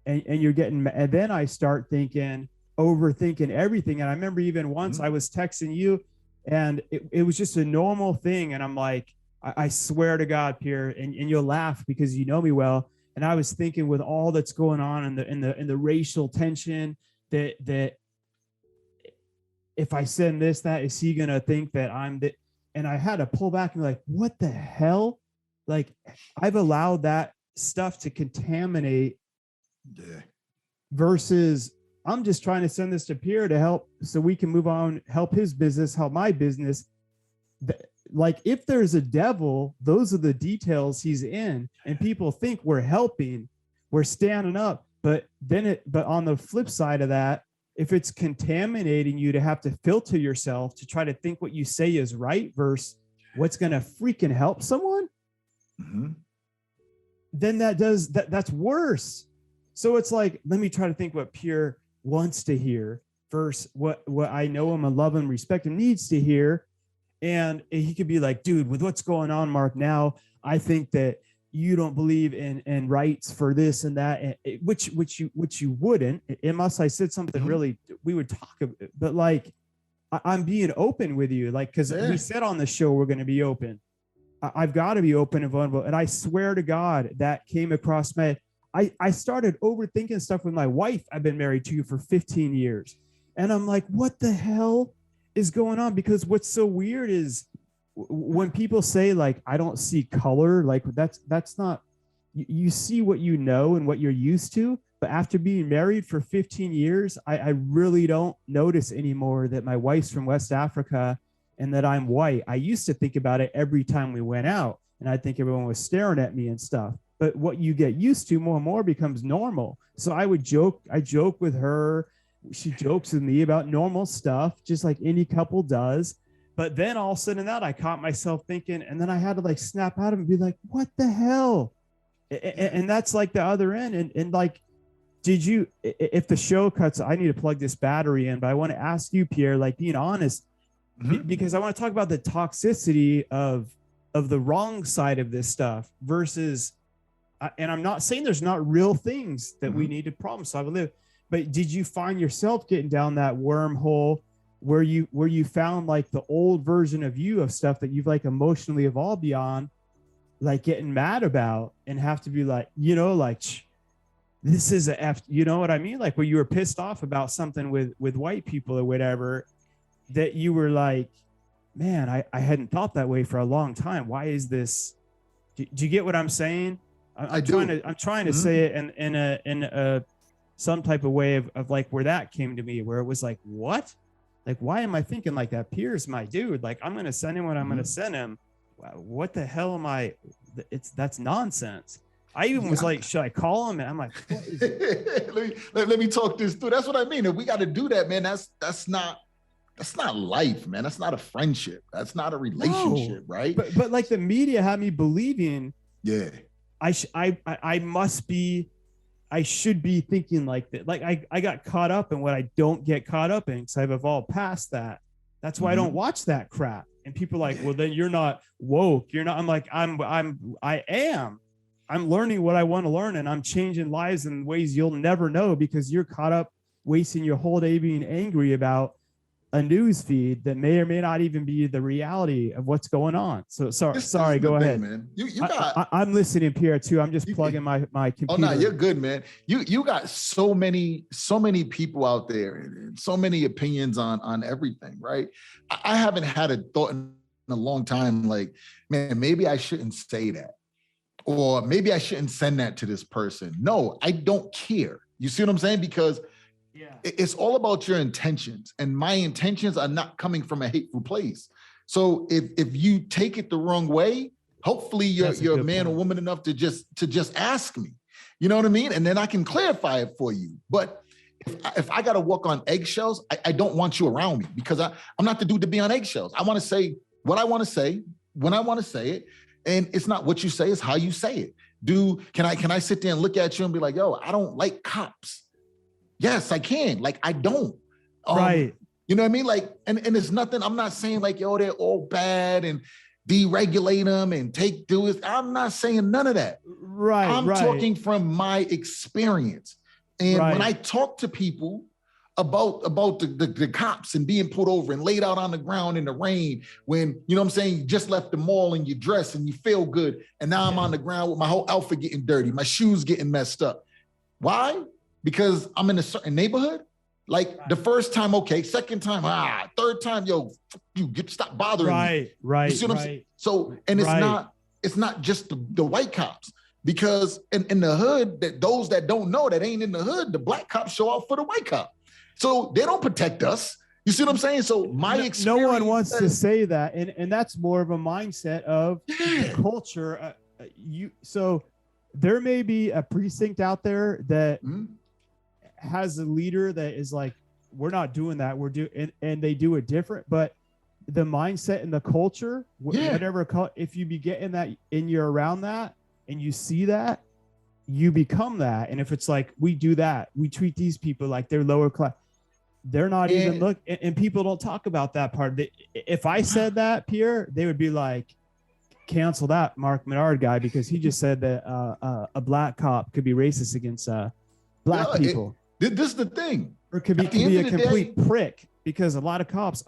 And you're getting, and then I start overthinking everything. And I remember even once I was texting you, and it was just a normal thing. And I'm like, I swear to God, Pierre, and you'll laugh because you know me well. And I was thinking, with all that's going on in the racial tension, that if I send this, that is he gonna think that I'm the? And I had to pull back and be like, what the hell? Like, I've allowed that stuff to contaminate. Yeah. Versus I'm just trying to send this to Pierre to help so we can move on, help his business, help my business. Like, if there's a devil, those are the details he's in, and people think we're helping, we're standing up. But on the flip side of that, if it's contaminating you to have to filter yourself to try to think what you say is right versus what's going to freaking help someone, then that's worse. So it's like, let me try to think what Pierre wants to hear versus what I know him and love and respect and needs to hear. And he could be like, dude, with what's going on, Mark, now I think that you don't believe in rights for this and that, and which you wouldn't, unless I said something really, we would talk about it. But like, I'm being open with you, like, because we said on the show we're going to be open. I've got to be open and vulnerable. And I swear to God, that came across my, I started overthinking stuff with my wife. I've been married to for 15 years. And I'm like, what the hell is going on? Because what's so weird is when people say like, I don't see color, like that's not, you see what you know and what you're used to. But after being married for 15 years, I really don't notice anymore that my wife's from West Africa and that I'm white. I used to think about it every time we went out, and I think everyone was staring at me and stuff. But what you get used to more and more becomes normal. So I joke with her. She jokes with me about normal stuff, just like any couple does. But then all of a sudden that I caught myself thinking, and then I had to like snap out of it and be like, what the hell? And that's like the other end. And like, did you, if the show cuts, I need to plug this battery in, but I want to ask you, Pierre, like being honest, because I want to talk about the toxicity of the wrong side of this stuff versus, and I'm not saying there's not real things that we need to problem solve, but did you find yourself getting down that wormhole where you found like the old version of you of stuff that you've like emotionally evolved beyond, like getting mad about and have to be like, you know, like, this is a F, you know what I mean? Like where you were pissed off about something with white people or whatever, that you were like, man, I hadn't thought that way for a long time. Why is this? Do you get what I'm saying? I'm trying to say it in a some type of way of like where that came to me, where it was like, what? Like, why am I thinking like that? Pierre's my dude. Like, I'm going to send him what I'm going to send him. What the hell am I? That's nonsense. I even was like, should I call him? And I'm like, what is let me talk this through. That's what I mean. If we got to do that, man, that's not life, man. That's not a friendship. That's not a relationship, right? But like the media had me believing, I should be thinking like that. Like I got caught up in what I don't get caught up in because I've evolved past that. That's why I don't watch that crap. And people are like, well, then you're not woke. You're not. I'm like, I am. I'm learning what I want to learn, and I'm changing lives in ways you'll never know because you're caught up wasting your whole day being angry about a news feed that may or may not even be the reality of what's going on. So sorry, go ahead, man. I'm listening, Pierre, too. I'm just plugging my computer. Oh no, you're good, man. You got so many people out there and so many opinions on everything, right? I haven't had a thought in a long time, like, man, maybe I shouldn't say that. Or maybe I shouldn't send that to this person. No, I don't care. You see what I'm saying? Because it's all about your intentions, and my intentions are not coming from a hateful place. So if you take it the wrong way, hopefully you're a man or woman enough to just ask me. You know what I mean? And then I can clarify it for you. But if I got to walk on eggshells, I don't want you around me because I'm not the dude to be on eggshells. I want to say what I want to say when I want to say it. And it's not what you say, it's how you say it. Can I sit there and look at you and be like, yo, I don't like cops? Yes, I can. Like, I don't. Right. You know what I mean? Like, and it's nothing. I'm not saying like, yo, they're all bad and deregulate them and do it. I'm not saying none of that. Right. I'm talking from my experience. And when I talk to people about the cops and being put over and laid out on the ground in the rain when, you know what I'm saying, you just left the mall and you dress and you feel good. And now I'm on the ground with my whole outfit getting dirty, my shoes getting messed up. Why? Because I'm in a certain neighborhood. Like the first time, okay, second time, third time, yo, stop bothering me. Right. You see what I'm saying? So, and it's not just the white cops, because in the hood, that those that don't know that ain't in the hood, the black cops show up for the white cop. So they don't protect us. You see what I'm saying? So my experience. No one wants to say that. And that's more of a mindset of culture. So there may be a precinct out there that has a leader that is like, we're not doing that. And they do it different. But the mindset and the culture, whatever, if you be getting that and you're around that and you see that, you become that. And if it's like, we do that, we treat these people like they're lower class. they're not even look, and people don't talk about that part. If I said that, Pierre, they would be like, cancel that Mark Minard guy because he just said that a black cop could be racist against black people. This is the thing. Or could be a complete prick, because a lot of cops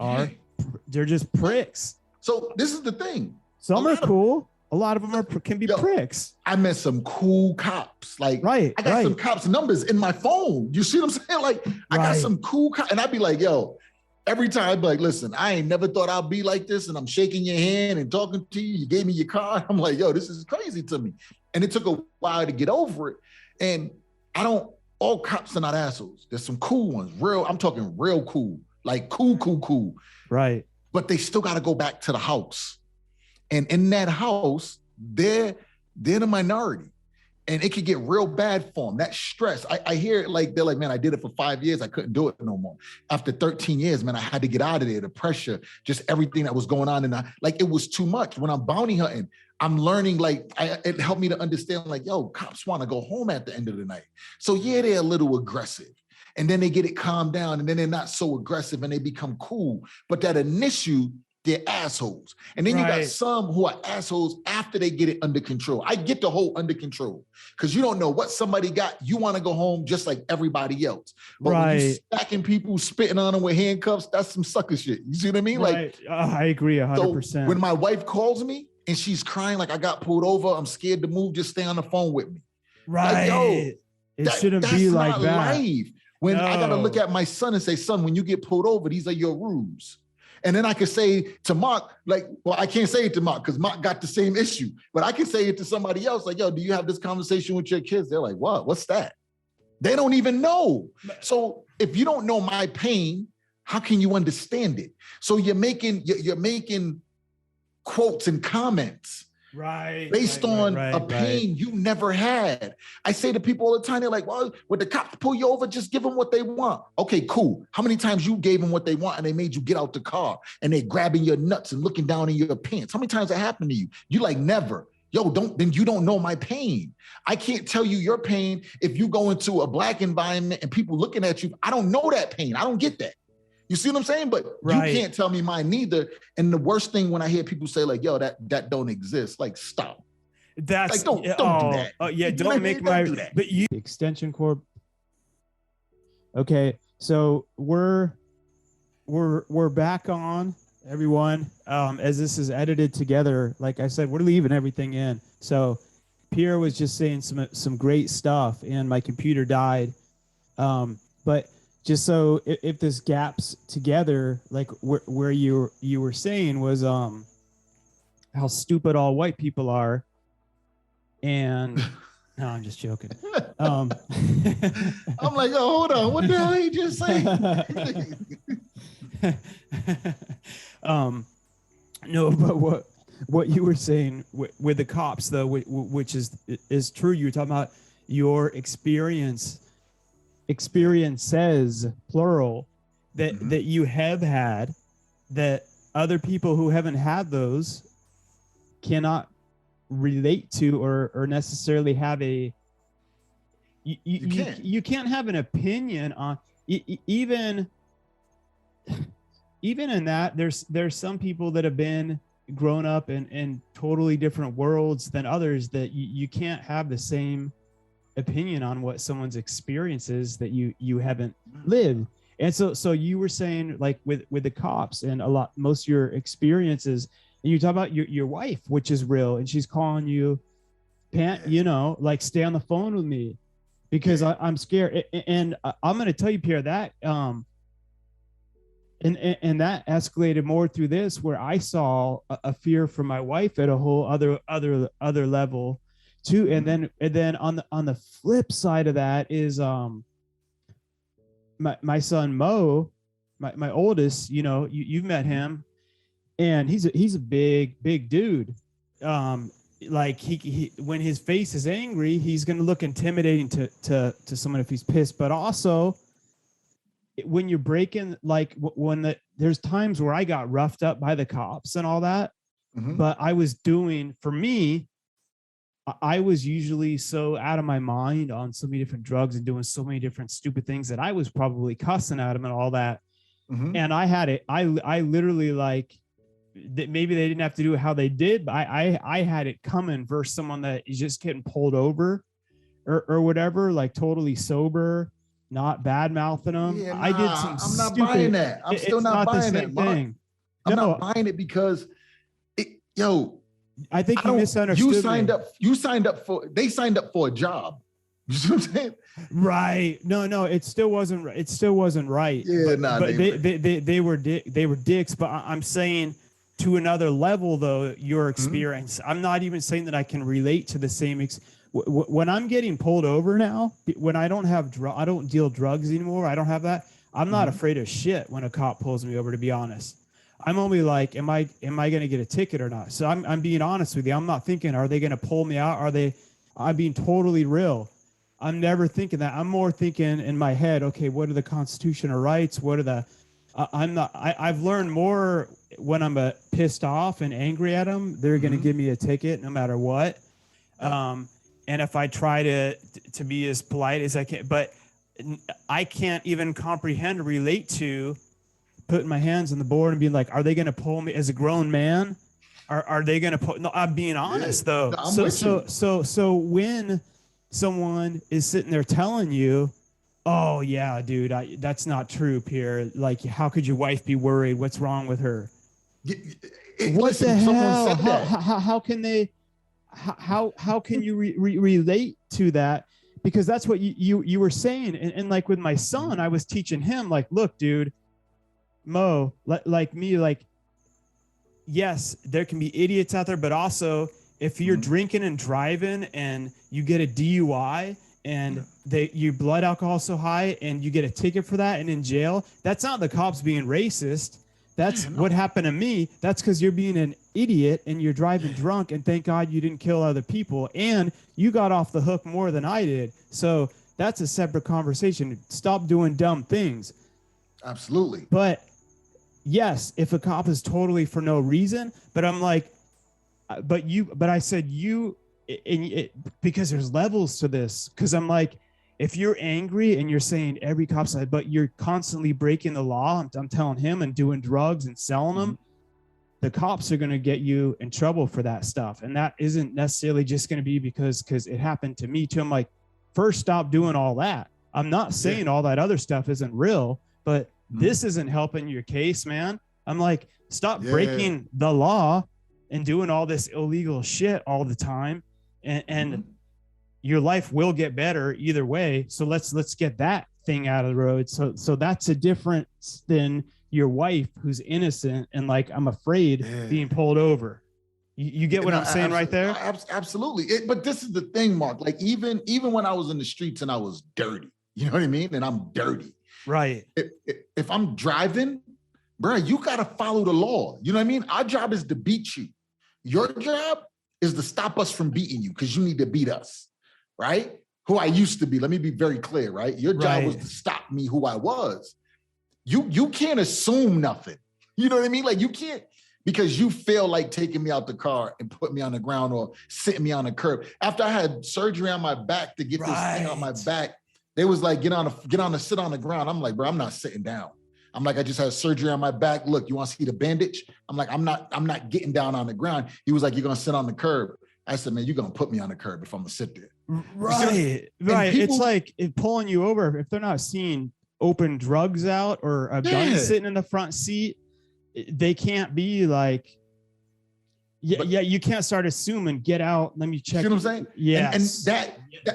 they're just pricks. So this is the thing. Some are cool. A lot of them can be pricks. I met some cool cops. Like, I got some cops' numbers in my phone. You see what I'm saying? Like, I got some cool cops. And I'd be like, yo, every time I'd be like, listen, I ain't never thought I'd be like this. And I'm shaking your hand and talking to you. You gave me your card. I'm like, yo, this is crazy to me. And it took a while to get over it. And all cops are not assholes. There's some cool ones. I'm talking real cool. Like cool. Right. But they still got to go back to the house. And in that house, they're the minority. And it could get real bad for them. That stress, I hear it like, they're like, man, I did it for 5 years. I couldn't do it no more. After 13 years, man, I had to get out of there. The pressure, just everything that was going on. And it was too much. When I'm bounty hunting, I'm learning, like, it helped me to understand, like, yo, cops want to go home at the end of the night. So yeah, they're a little aggressive. And then they get it calmed down, and then they're not so aggressive and they become cool. But that initial, they're assholes. And then you got some who are assholes after they get it under control. I get the whole under control, because you don't know what somebody got. You want to go home just like everybody else. But when you stacking people, spitting on them with handcuffs, that's some sucker shit. You see what I mean? Like, I agree 100%. So when my wife calls me and she's crying like, I got pulled over, I'm scared to move, just stay on the phone with me. Like, yo, it shouldn't be like that. Life. When I got to look at my son and say, son, when you get pulled over, these are your rules. And then I could say to Mark, like, well, I can't say it to Mark because Mark got the same issue, but I can say it to somebody else, like, yo, do you have this conversation with your kids? They're like, what? What's that? They don't even know. So if you don't know my pain, how can you understand it? So you're making quotes and comments based on a pain you never had. I say to people all the time, they're like, well, when the cops pull you over, just give them what they want. Okay, cool. How many times you gave them what they want and they made you get out the car and they're grabbing your nuts and looking down in your pants? How many times that happened to you? You like, never. Yo, then you don't know my pain. I can't tell you your pain if you go into a black environment and people looking at you. I don't know that pain. I don't get that. You see what I'm saying? But you can't tell me mine neither. And the worst thing when I hear people say like, yo, that don't exist, like, stop. That's like, don't do that. Oh yeah, don't make my, do that. But you extension cord. Okay, so we're back on, everyone. As this is edited together, like I said, we're leaving everything in. So Pierre was just saying some great stuff and my computer died. But just so if this gaps together, like where you were saying was how stupid all white people are, and no, I'm just joking. I'm like, oh, hold on, what the hell you just say? No, but what you were saying with the cops though, which is true. You were talking about your experiences, plural, that you have had, that other people who haven't had those cannot relate to or necessarily have you can't have an opinion on even in that. There's some people that have been grown up in totally different worlds than others, that you can't have the same opinion on what someone's experience is that you haven't lived. And so you were saying, like, with the cops and most of your experiences, and you talk about your wife, which is real, and she's calling you, like, stay on the phone with me because I'm scared. And I'm going to tell you, Pierre, that and that escalated more through this, where I saw a fear for my wife at a whole other level too. And then on the flip side of that is my son Mo, my oldest. You've met him, and he's a big dude. Like he when his face is angry, he's gonna look intimidating to someone if he's pissed. But also, when you're breaking, like there's times where I got roughed up by the cops and all that, but I was doing, for me, I was usually so out of my mind on so many different drugs and doing so many different stupid things that I was probably cussing at them and all that. Mhm. And I had it. I literally like that. Maybe they didn't have to do it how they did, but I had it coming versus someone that is just getting pulled over or whatever, like totally sober, not bad mouthing them. Yeah, I did some I'm not stupid, buying that. I'm still not buying that, Mark. thing. I'm No, not buying it because, yo, I think you misunderstood. You signed up. You signed up for. They signed up for a job. You see what I'm saying? Right. No, it still wasn't. It still wasn't right. Yeah, but they were dicks. But I'm saying to another level though, your experience. I'm not even saying that I can relate to the same. When I'm getting pulled over now, when I don't have I don't deal drugs anymore. I don't have that. I'm not afraid of shit when a cop pulls me over. To be honest. I'm only like, am I going to get a ticket or not? So I'm being honest with you. I'm not thinking, are they going to pull me out? I'm being totally real. I'm never thinking that. I'm more thinking in my head, okay, what are the constitutional rights? What are I've learned more when I'm pissed off and angry at them, they're going to give me a ticket no matter what. And if I try to be as polite as I can, but I can't even comprehend or relate to putting my hands on the board and being like, are they going to pull me as a grown man? Are they going to put, no, I'm being honest though. So when someone is sitting there telling you, oh yeah, dude, that's not true, Pierre. Like, how could your wife be worried? What's wrong with her? What the hell? How can they, how can you relate to that? Because that's what you were saying. And like with my son, I was teaching him like, look, dude, Mo, like me, like, yes, there can be idiots out there, but also if you're drinking and driving and you get a DUI and your blood alcohol is so high and you get a ticket for that and in jail, that's not the cops being racist. That's what happened to me. That's because you're being an idiot and you're driving drunk, and thank God you didn't kill other people and you got off the hook more than I did. So that's a separate conversation. Stop doing dumb things. Absolutely. But yes, if a cop is totally for no reason, but I'm like, but I said because there's levels to this. Cause I'm like, if you're angry and you're saying every cop's like, but you're constantly breaking the law, I'm telling him, and doing drugs and selling them, the cops are going to get you in trouble for that stuff. And that isn't necessarily just going to be because it happened to me too. I'm like, first stop doing all that. I'm not saying all that other stuff isn't real, but this isn't helping your case, man. I'm like, stop breaking the law and doing all this illegal shit all the time. And your life will get better either way. So let's get that thing out of the road. So that's a difference than your wife who's innocent and like, I'm afraid being pulled over. You get what I'm saying right there? Absolutely. But this is the thing, Mark, like even when I was in the streets and I was dirty, you know what I mean? And I'm dirty. Right. If I'm driving, bro, you got to follow the law. You know what I mean? Our job is to beat you. Your job is to stop us from beating you because you need to beat us, right? Who I used to be. Let me be very clear, right? Your job was to stop me who I was. You can't assume nothing. You know what I mean? Like you can't, because you feel like taking me out the car and put me on the ground or sitting me on the curb. After I had surgery on my back to get this thing on my back, they was like, sit on the ground. I'm like, bro, I'm not sitting down. I'm like, I just had surgery on my back. Look, you want to see the bandage? I'm like, I'm not getting down on the ground. He was like, you're going to sit on the curb. I said, man, you're going to put me on the curb if I'm going to sit there. Right. It's like pulling you over. If they're not seeing open drugs out or a gun sitting in the front seat, they can't be like, you can't start assuming, get out, let me check. You know what I'm saying? Yeah.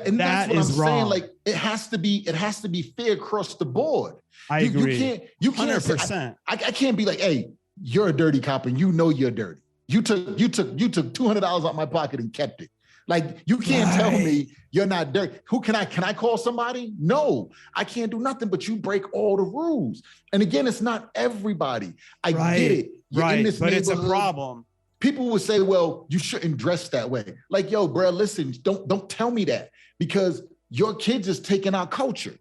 And that's what I'm saying. Like it has to be fair across the board. I agree. You can't 100%. I can't be like, hey, you're a dirty cop and you know you're dirty. You took $200 out my pocket and kept it. Like you can't tell me you're not dirty. Can I call somebody? No, I can't do nothing, but you break all the rules. And again, it's not everybody. I get it. But it's a problem. People would say, well, you shouldn't dress that way. Like, yo, bro, listen, don't tell me that, because your kids is taking our culture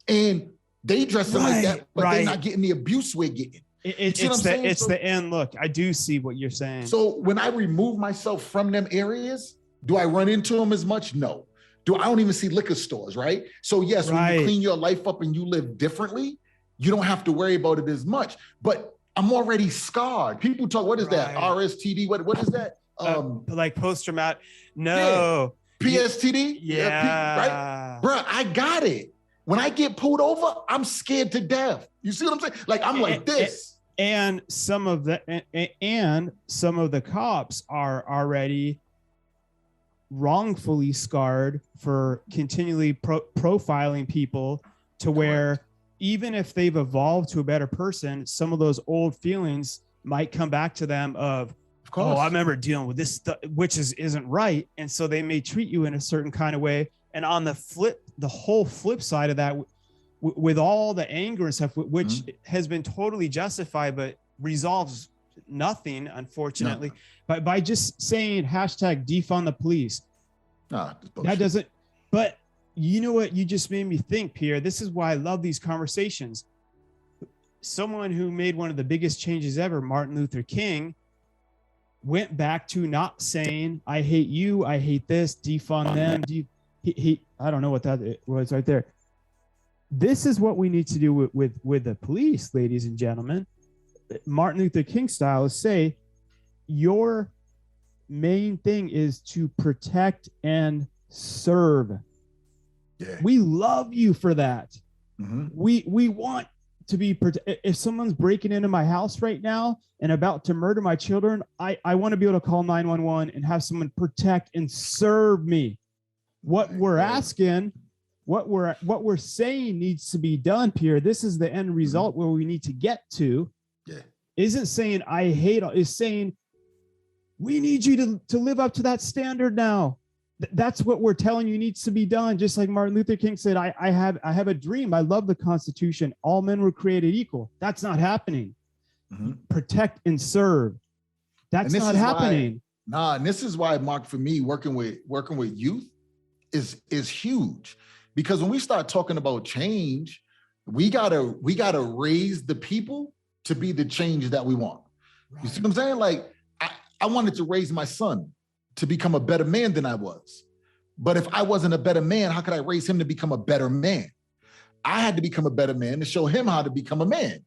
and they dressing like that, but they're not getting the abuse we're getting. It's the end. Look, I do see what you're saying. So when I remove myself from them areas, Do I run into them as much? No. I don't even see liquor stores, right? So yes, when you clean your life up and you live differently, you don't have to worry about it as much. But I'm already scarred. People talk, what is that? RSTD? What is that? Like post-traumatic. No. Yeah. PSTD? Yeah. Right? Bro, I got it. When I get pulled over, I'm scared to death. You see what I'm saying? Like, I'm like this. And some of the cops are already wrongfully scarred for continually profiling people to where even if they've evolved to a better person, some of those old feelings might come back to them of course. Oh, I remember dealing with this stuff, which isn't right. And so they may treat you in a certain kind of way. And on the whole flip side of that, with all the anger and stuff, which has been totally justified, but resolves nothing, unfortunately. But by just saying hashtag defund the police, that doesn't. But you know what? You just made me think, Pierre. This is why I love these conversations. Someone who made one of the biggest changes ever, Martin Luther King, went back to not saying, I hate you, I hate this, defund them. I don't know what that was right there. This is what we need to do with the police, ladies and gentlemen. Martin Luther King style is say, your main thing is to protect and serve. Yeah. We love you for that. We want to be if someone's breaking into my house right now and about to murder my children, I want to be able to call 911 and have someone protect and serve me. What we're asking, what we're saying needs to be done, Pierre. This is the end result where we need to get to. Yeah. Isn't saying I hate, is saying we need you to live up to that standard now. That's what we're telling you needs to be done. Just like Martin Luther King said, I have a dream. I love the Constitution. All men were created equal. That's not happening. Protect and serve. That's not happening. And this is why, Mark, for me, working with youth is huge, because when we start talking about change, we gotta raise the people to be the change that we want. Right. You see what I'm saying? Like I wanted to raise my son to become a better man than I was. But if I wasn't a better man, how could I raise him to become a better man? I had to become a better man to show him how to become a man,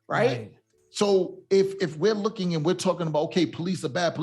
right? So if we're looking and we're talking about, okay, police are bad,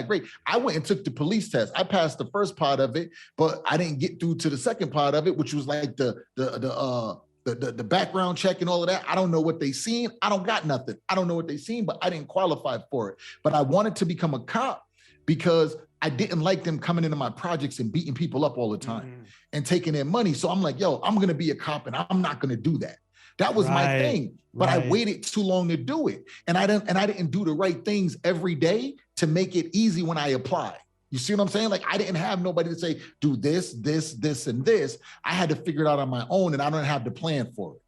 great. I went and took the police test. I passed the first part of it, but I didn't get through to the second part of it, which was like the background check and all of that. I don't know what they seen. I don't got nothing. I don't know what they seen, but I didn't qualify for it. But I wanted to become a cop because I didn't like them coming into my projects and beating people up all the time and taking their money. So I'm like, yo, I'm going to be a cop and I'm not going to do that. That was my thing, but I waited too long to do it. And I didn't do the right things every day to make it easy when I apply. You see what I'm saying? Like I didn't have nobody to say, do this, and this. I had to figure it out on my own and I don't have the plan for it.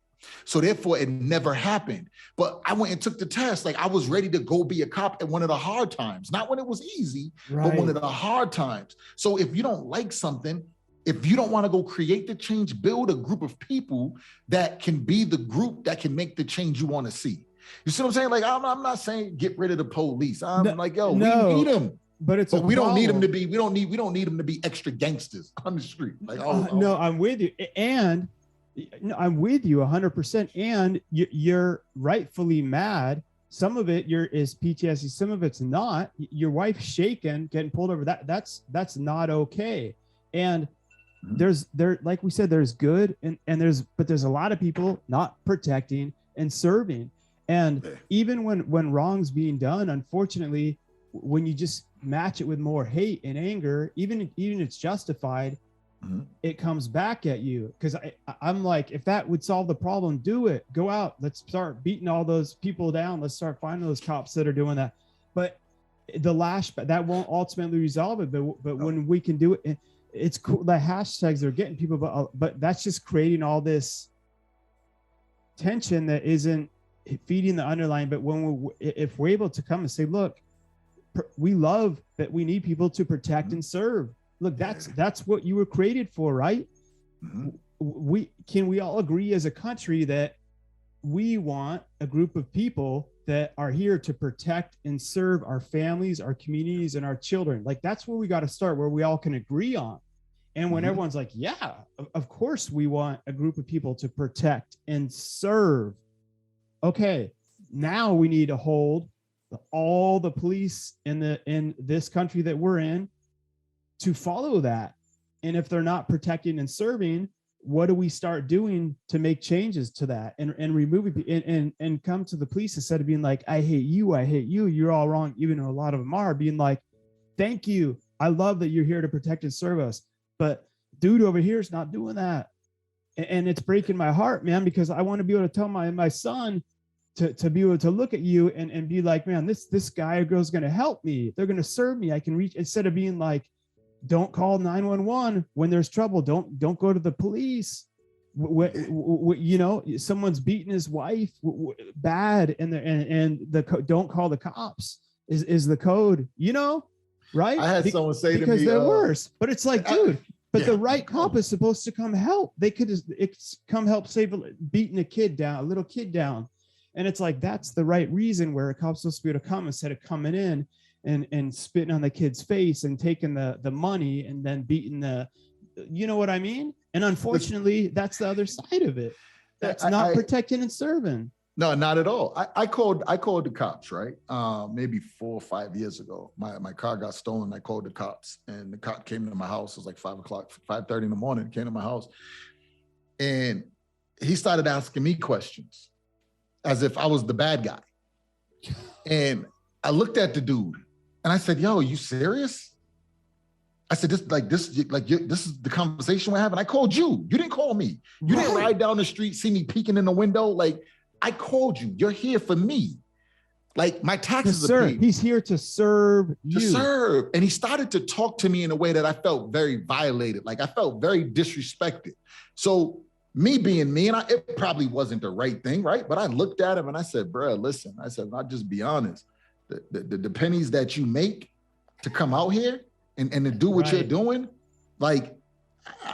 So therefore it never happened. But I went and took the test. Like I was ready to go be a cop at one of the hard times, not when it was easy, but one of the hard times. So if you don't like something, if you don't want to go create the change, build a group of people that can be the group that can make the change you want to see. You see what I'm saying? Like, I'm not saying get rid of the police. I'm like, yo, we need them. But we don't need them to be, we don't need them to be extra gangsters on the street. Like, no, I'm with you. And I'm with you 100%. And you're rightfully mad. Some of it is PTSD. Some of it's not. Your wife's shaken, getting pulled over. That's not okay. And like we said, there's good and there's a lot of people not protecting and serving. And even when wrong's being done, unfortunately, when you just match it with more hate and anger, even it's justified, it comes back at you. Because I'm like, if that would solve the problem, do it. Go out. Let's start beating all those people down. Let's start finding those cops that are doing that. But that won't ultimately resolve it. But when we can do it, it's cool. The hashtags are getting people, but that's just creating all this tension that isn't feeding the underlying. But if we're able to come and say, look, we love that we need people to protect and serve. Look, that's what you were created for, right? We all agree as a country that we want a group of people that are here to protect and serve our families, our communities, and our children. Like, that's where we got to start, where we all can agree on. And when everyone's like, yeah, of course we want a group of people to protect and serve. Okay, now we need to hold all the police in this country that we're in to follow that. And if they're not protecting and serving, what do we start doing to make changes to that and remove it and come to the police instead of being like, I hate you, you're all wrong, even though a lot of them are, being like, thank you, I love that you're here to protect and serve us, but dude over here is not doing that. And it's breaking my heart, man, because I want to be able to tell my son to be able to look at you and be like, man, this guy or girl's going to help me, they're going to serve me, I can reach, instead of being like, don't call 911 when there's trouble. Don't go to the police. You know, someone's beating his wife bad, and don't call the cops is the code. You know, right? I had someone say to me, because they're worse. But it's like, dude, the right cop is supposed to come help. They could come help save beating a little kid down, and it's like, that's the right reason where a cop's supposed to be able to come instead of coming in and spitting on the kid's face and taking the money and then beating you know what I mean? And unfortunately, that's the other side of it. That's not protecting and serving. No, not at all. I called the cops, right? Maybe 4 or 5 years ago. My car got stolen. I called the cops, and the cop came to my house. It was like 5:30 in the morning, came to my house. And he started asking me questions as if I was the bad guy. And I looked at the dude, and I said, yo, are you serious? I said, this is the conversation we're having. I called you. You didn't call me. You didn't ride down the street, see me peeking in the window. Like, I called you. You're here for me. Like, my taxes are paid. He's here to serve you. To serve. And he started to talk to me in a way that I felt very violated. Like, I felt very disrespected. So me being me, and it probably wasn't the right thing, right? But I looked at him and I said, bro, listen. I said, I'll just be honest. The pennies that you make to come out here and to do what you're doing, like,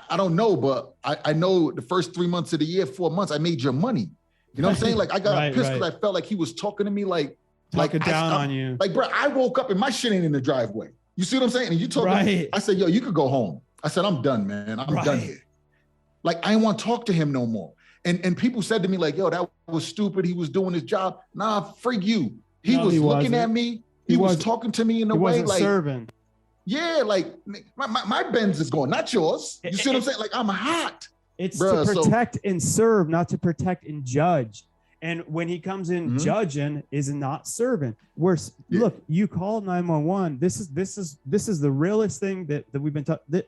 I don't know, but I know the first 3 months of the year, 4 months, I made your money. You know what I'm saying? Like, I got pissed because I felt like he was talking to me like down on you. Like, bro, I woke up and my shit ain't in the driveway. You see what I'm saying? And you told me, I said, yo, you could go home. I said, I'm done, man. I'm done here. Like, I didn't want to talk to him no more. And people said to me like, yo, that was stupid. He was doing his job. Nah, frig you. He was looking at me. He was talking to me in a way like serving. Yeah, like my Benz is going, not yours. You see what I'm saying? Like, I'm hot. It's to protect and serve, not to protect and judge. And when he comes in judging, is not serving. Look, you call 911. This is the realest thing that we've been talking.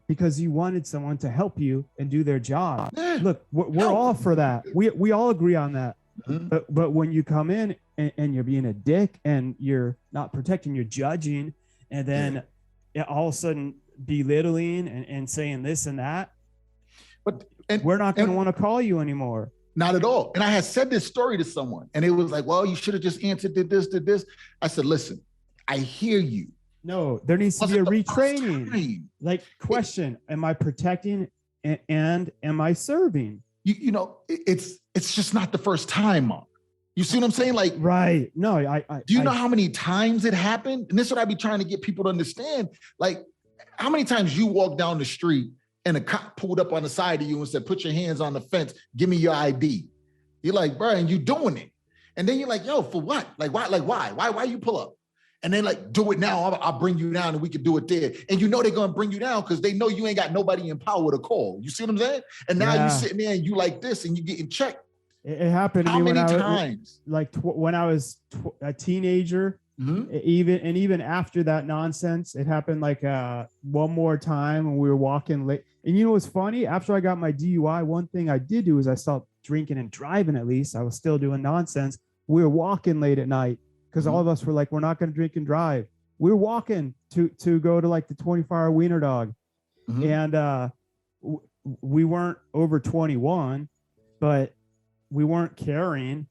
Because you wanted someone to help you and do their job. Yeah. Look, we're all for that. We all agree on that. But when you come in and you're being a dick and you're not protecting, you're judging, and then all of a sudden belittling and saying this and that, we're not going to want to call you anymore. Not at all. And I had said this story to someone, and it was like, well, you should have just answered, did this. I said, listen, I hear you. No, there needs to be a retraining. Like, question, am I protecting and am I serving? You know, it's just not the first time, Mark. You see what I'm saying? Like, right. No, do you know how many times it happened? And this is what I be trying to get people to understand. Like, how many times you walk down the street and a cop pulled up on the side of you and said, put your hands on the fence, give me your ID. You're like, bro, and you doing it. And then you're like, yo, for what? Like, why? Like, why you pull up? And then like, do it now. I'll bring you down and we can do it there. And you know they're going to bring you down because they know you ain't got nobody in power to call. You see what I'm saying? And now you sitting there and you like this and you getting checked. It happened to me when I was a teenager. Even after that nonsense, it happened like one more time when we were walking late. And you know what's funny? After I got my DUI, one thing I did do is I stopped drinking and driving. At least I was still doing nonsense. We were walking late at night because all of us were like, we're not going to drink and drive. We were walking to go to like the 24-hour wiener dog. And we weren't over 21, but we weren't carrying,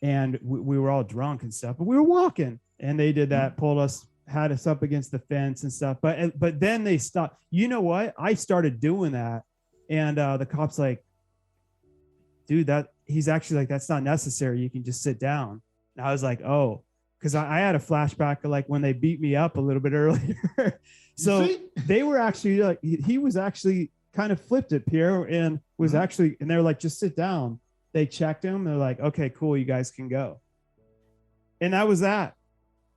and we were all drunk and stuff, but we were walking, and they did that, pulled us, had us up against the fence and stuff. But then they stopped. You know what? I started doing that, and the cop's like, dude, that he's actually like, that's not necessary. You can just sit down. And I was like, oh, because I had a flashback of like when they beat me up a little bit earlier. So they were actually like, he was actually kind of flipped it, Pierre, and was actually, and they were like, just sit down. They checked him. They're like, okay, cool. You guys can go. And that was that.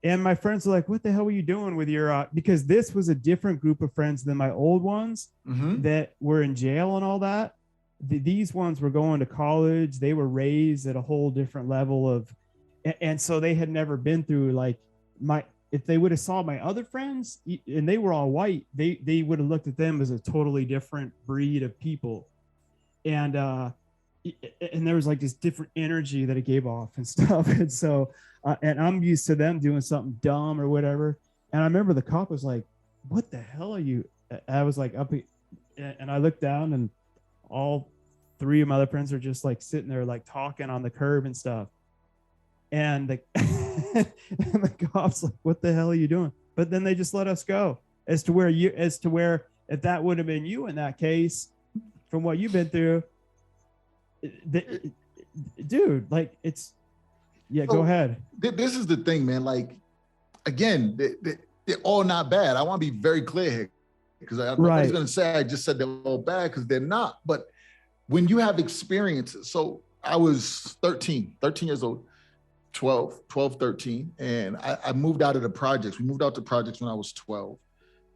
And my friends were like, what the hell were you doing with your, because this was a different group of friends than my old ones that were in jail and all that. These ones were going to college. They were raised at a whole different level of, and so they had never been through like if they would have saw my other friends and they were all white, they would have looked at them as a totally different breed of people. And there was like this different energy that it gave off and stuff. And so, and I'm used to them doing something dumb or whatever. And I remember the cop was like, what the hell are you? I was like, up, and I looked down and all three of my other friends are just like sitting there, like talking on the curb and stuff. And the, and the cops like, what the hell are you doing? But then they just let us go as to where if that would have been you in that case, from what you've been through, dude, like it's, yeah, go ahead. This is the thing, man. Like, again, they're all not bad. I want to be very clear here because nobody's going to say I just said they're all bad because they're not. But when you have experiences, so I was 13 years old. 12, 13. And I moved out of the projects. We moved out to projects when I was 12.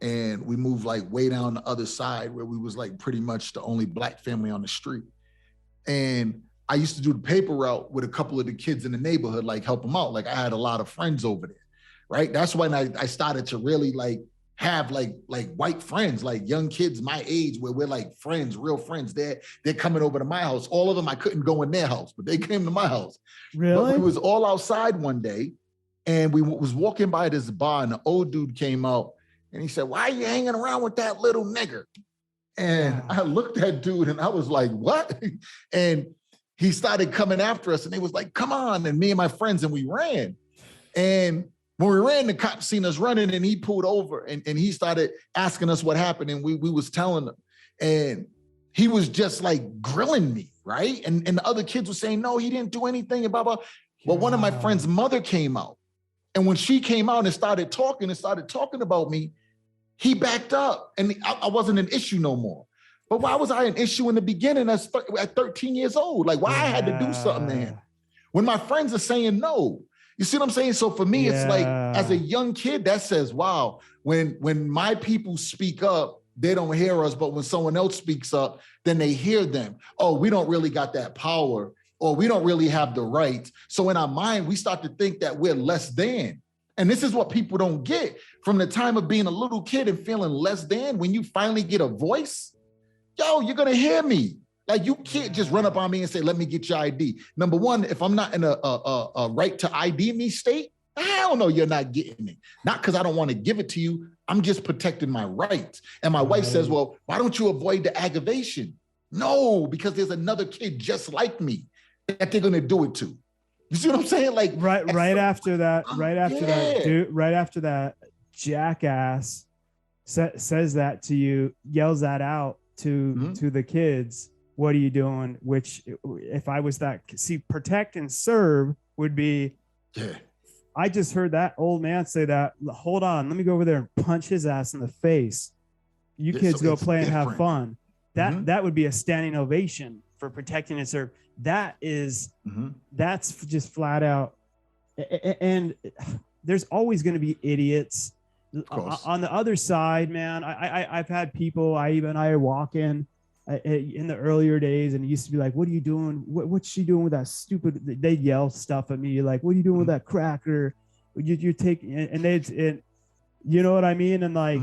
And we moved like way down the other side where we was like pretty much the only Black family on the street. And I used to do the paper route with a couple of the kids in the neighborhood, like help them out. Like I had a lot of friends over there, right? That's when I started to really like have like white friends, like young kids my age where we're like friends, real friends. They're coming over to my house. All of them, I couldn't go in their house, but they came to my house. Really? But we was all outside one day and we was walking by this bar and the old dude came out and he said, why are you hanging around with that little nigger? And I looked at dude and I was like, what? And he started coming after us and they was like, come on. And me and my friends, and we ran. And when we ran, the cops seen us running and he pulled over and he started asking us what happened. And we was telling him. And he was just like grilling me, right? And the other kids were saying, no, he didn't do anything, blah, blah. Well, one of my friend's mother came out. And when she came out and started talking about me, he backed up and I wasn't an issue no more. But why was I an issue in the beginning at 13 years old? Like why I had to do something to him? When my friends are saying no. You see what I'm saying? So for me, it's like, as a young kid, that says, wow, when my people speak up, they don't hear us, but when someone else speaks up, then they hear them. Oh, we don't really got that power, or we don't really have the right. So in our mind, we start to think that we're less than. And this is what people don't get. From the time of being a little kid and feeling less than, when you finally get a voice, yo, you're gonna hear me. Like you can't just run up on me and say, let me get your ID. Number one, if I'm not in a right to ID me state, hell no, you're not getting me. Not because I don't want to give it to you. I'm just protecting my rights. And my wife says, well, why don't you avoid the aggravation? No, because there's another kid just like me that they're gonna do it to. You see what I'm saying? Like right after that, jackass says that to you, yells that out to the kids. What are you doing? Which, if I was that, see, protect and serve would be. Yeah. I just heard that old man say that. Hold on, let me go over there and punch his ass in the face. You kids go play and have fun. That would be a standing ovation for protecting and serve. That is, that's just flat out. And there's always going to be idiots. On the other side, man, I've had people, I walk in the earlier days, and it used to be like, what are you doing? What's she doing with that stupid, they'd yell stuff at me. Like, what are you doing with that cracker? You're taking, and you know what I mean? And like,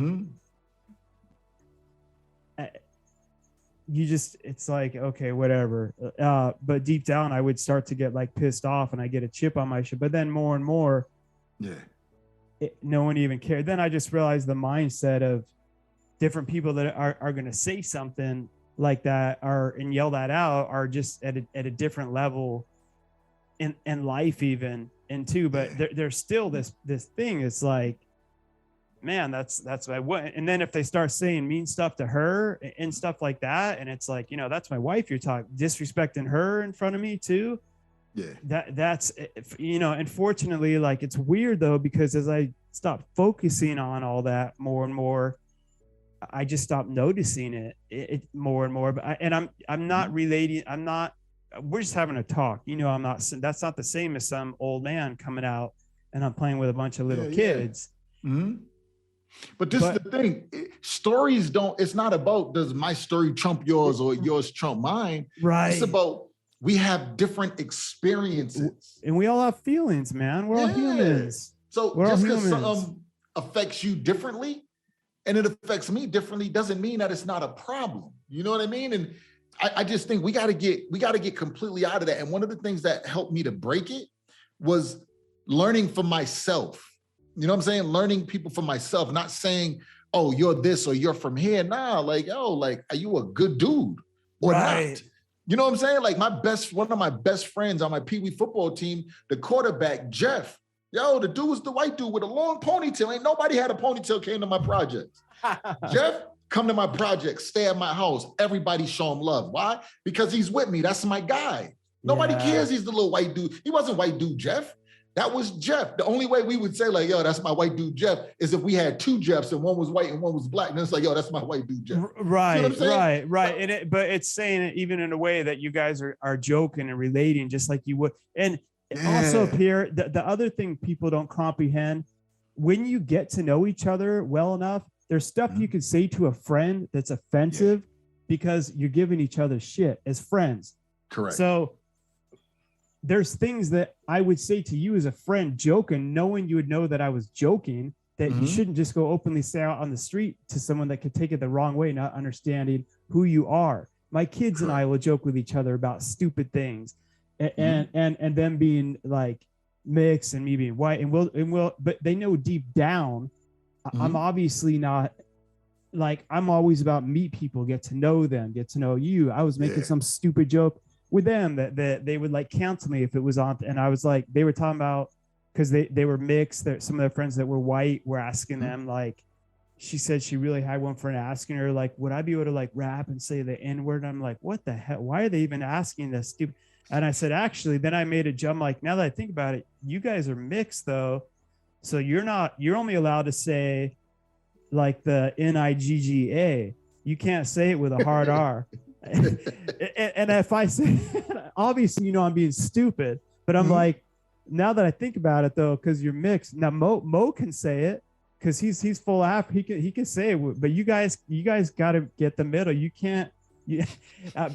you just, it's like, okay, whatever. But deep down, I would start to get like pissed off and I get a chip on my shoulder, but then more and more, no one even cared. Then I just realized the mindset of different people that are going to say something like that and yell that out are just at a different level in life even, and too. But there's still this thing. It's like, man, that's my what. And then if they start saying mean stuff to her and stuff like that, and it's like, that's my wife, you're talking disrespecting her in front of me too. Yeah. That's, unfortunately, like, it's weird though, because as I stop focusing on all that more and more, I just stopped noticing it more and more. But I'm not relating. We're just having a talk. That's not the same as some old man coming out and I'm playing with a bunch of little kids. Yeah. Mm-hmm. But this is the thing. Stories it's not about does my story trump yours or yours trump mine. Right. It's about we have different experiences. And we all have feelings, man. We're all humans. So just because something affects you differently and it affects me differently doesn't mean that it's not a problem. You know what I mean? And I just think we gotta get completely out of that. And one of the things that helped me to break it was learning for myself. You know what I'm saying? Learning people for myself, not saying, oh, you're this or you're from here. Nah, like, are you a good dude or not? You know what I'm saying? Like one of my best friends on my Pee Wee football team, the quarterback, Jeff. The dude was the white dude with a long ponytail. Ain't nobody had a ponytail came to my projects. Jeff, come to my project, stay at my house. Everybody show him love. Why? Because he's with me. That's my guy. Nobody cares he's the little white dude. He wasn't white dude Jeff. That was Jeff. The only way we would say like, that's my white dude Jeff is if we had two Jeffs and one was white and one was black. And it's like, that's my white dude Jeff. Right, you know right. But it's saying it even in a way that you guys are joking and relating just like you would. And also, Pierre, the other thing people don't comprehend, when you get to know each other well enough, there's stuff you can say to a friend that's offensive because you're giving each other shit as friends. Correct. So there's things that I would say to you as a friend joking, knowing you would know that I was joking, that you shouldn't just go openly say out on the street to someone that could take it the wrong way, not understanding who you are. My kids and I will joke with each other about stupid things and them being like mixed and me being white and we'll, but they know deep down, I'm obviously not like, I'm always about meet people, get to know them, get to know you. I was making some stupid joke with them that they would like cancel me if it was on. And I was like, they were talking about, because they were mixed. Some of their friends that were white were asking them, like, she said she really had one friend asking her, like, would I be able to like rap and say the N-word? And I'm like, what the hell? Why are they even asking this stupid? And I said, actually, then I made a jump. Like, now that I think about it, you guys are mixed though. So you're only allowed to say like the N-I-G-G-A. You can't say it with a hard R. And if I say, obviously, I'm being stupid, but I'm like, now that I think about it though, because you're mixed. Now Mo can say it because he's full Af. He can say it, but you guys got to get the middle. You can't.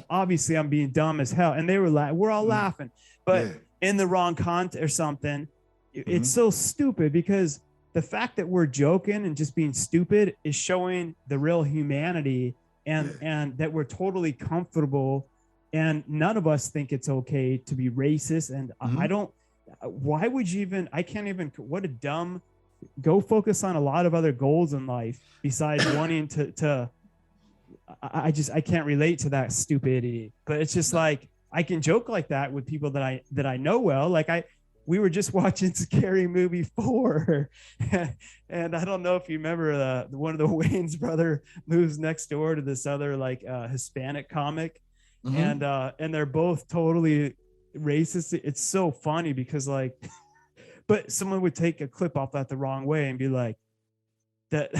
Obviously, I'm being dumb as hell, and they were we're all laughing, but in the wrong context or something. It's so stupid because the fact that we're joking and just being stupid is showing the real humanity. And that we're totally comfortable and none of us think it's okay to be racist. And why would you even, what a dumb, go focus on a lot of other goals in life besides wanting to I can't relate to that stupidity, but it's just like, I can joke like that with people that I know well. Like we were just watching Scary Movie 4 and I don't know if you remember one of the Wayne's brother moves next door to this other like Hispanic comic and they're both totally racist. It's so funny because like, but someone would take a clip off that the wrong way and be like that.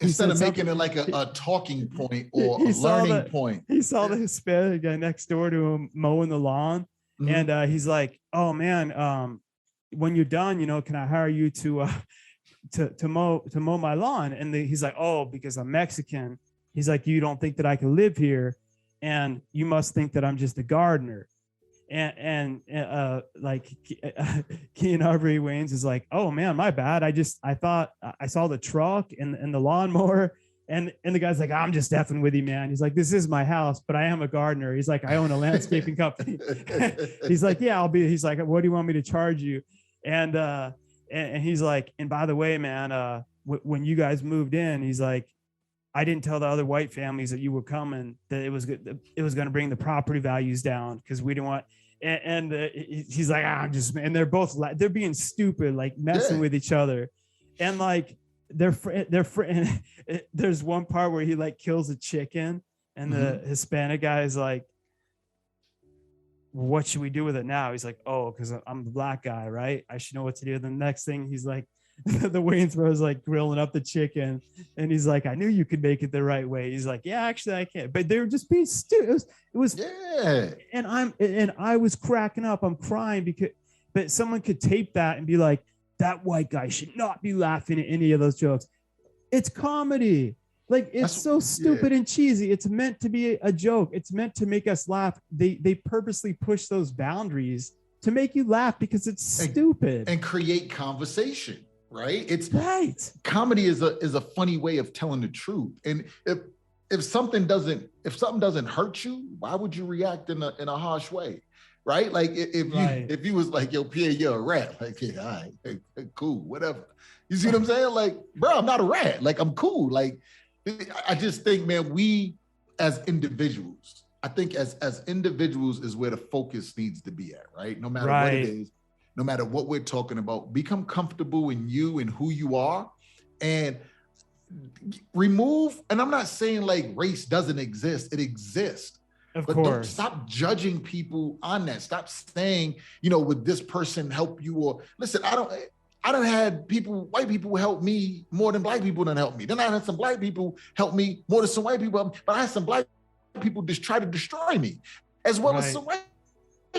Instead of making it like a talking point or a learning point. He saw the Hispanic guy next door to him mowing the lawn. And he's like, oh man, when you're done, can I hire you to mow my lawn? And he's like, oh, because I'm Mexican. He's like, you don't think that I can live here, and you must think that I'm just a gardener. And like Keanu Harvey Wayans is like, oh man, my bad. I thought I saw the truck and the lawnmower. And the guy's like, I'm just effing with you, man. He's like, this is my house, but I am a gardener. He's like, I own a landscaping company. He's like, yeah, he's like, what do you want me to charge you? And he's like, and by the way, man, when you guys moved in, he's like, I didn't tell the other white families that you were coming, that it was going to bring the property values down because we didn't want, he's like, and they're both, they're being stupid, like messing with each other. And like, There's one part where he like kills a chicken, and the Hispanic guy is like, what should we do with it now? He's like, oh, because I'm the black guy, right? I should know what to do. The next thing he's like, the Waynesboro is like grilling up the chicken, and he's like, I knew you could make it the right way. He's like, yeah, actually I can't. But they were just being stupid. It was yeah. And I was cracking up. I'm crying because, but someone could tape that and be like, that white guy should not be laughing at any of those jokes. It's comedy. Like, it's so stupid and cheesy. It's meant to be a joke. It's meant to make us laugh. They purposely push those boundaries to make you laugh because it's stupid and create conversation. Right? It's right. Comedy is a funny way of telling the truth. And if something doesn't hurt you, why would you react in a harsh way? Right? Like if you was like, yo, Pierre, you're a rat. Like, yeah, all right, hey, cool, whatever. You see what I'm saying? Like, bro, I'm not a rat. Like, I'm cool. Like, I just think, man, we as individuals, I think as individuals is where the focus needs to be at, right? No matter what it is, no matter what we're talking about, become comfortable in you and who you are, and remove, and I'm not saying like race doesn't exist, it exists. Of but course. Don't stop judging people on that. Stop saying, you know, would this person help you? Or listen, I don't had white people help me more than black people done help me. Then I had some black people help me more than some white people, but I had some black people just try to destroy me, as well as some white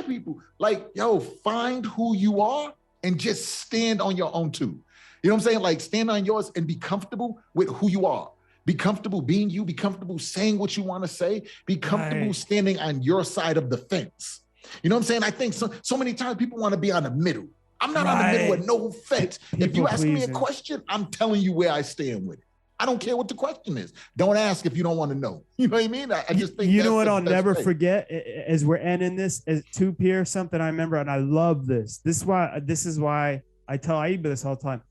people. Like, yo, find who you are and just stand on your own too. You know what I'm saying? Like, stand on yours and be comfortable with who you are. Be comfortable being you. Be comfortable saying what you want to say. Be comfortable standing on your side of the fence. You know what I'm saying? I think so many times people want to be on the middle. I'm not on the middle with no fence. If you ask me a question, I'm telling you where I stand with it. I don't care what the question is. Don't ask if you don't want to know. You know what I mean? I just think you know what I'll never forget as we're ending this, as to Pierre, something I remember, and I love this. This is why I tell Aiba this all the time.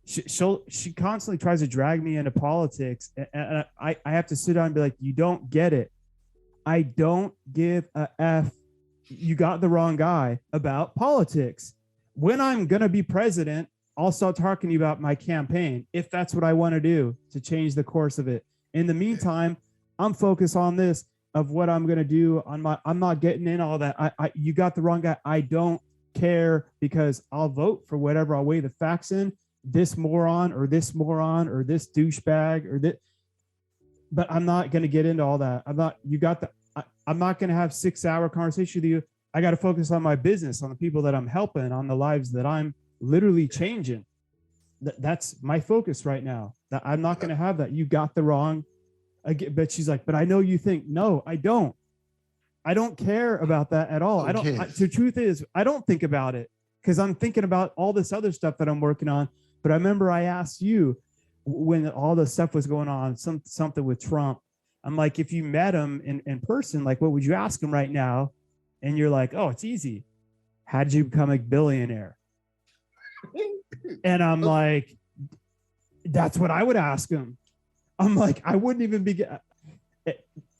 She constantly tries to drag me into politics, and I have to sit down and be like, you don't get it. I don't give a F. You got the wrong guy about politics. When I'm gonna be president, I'll start talking to you about my campaign, if that's what I want to do to change the course of it. In the meantime, I'm focused on this of what I'm going to do I'm not getting in all that. You got the wrong guy. I don't care, because I'll vote for whatever. I'll weigh the facts in, this moron or this douchebag or this, but I'm not going to get into all that. I'm not going to have 6-hour conversation with you. I got to focus on my business, on the people that I'm helping, on the lives that I'm literally changing. That's my focus right now. I'm not going to have that. You got the wrong. But she's like, but I know you think. No, I don't care about that at all. The truth is, I don't think about it, because I'm thinking about all this other stuff that I'm working on. But I remember I asked you when all the stuff was going on, something with Trump. I'm like, if you met him in person, like, what would you ask him right now? And you're like, oh, it's easy. How did you become a billionaire? And I'm like, that's what I would ask him. I'm like, I wouldn't even be.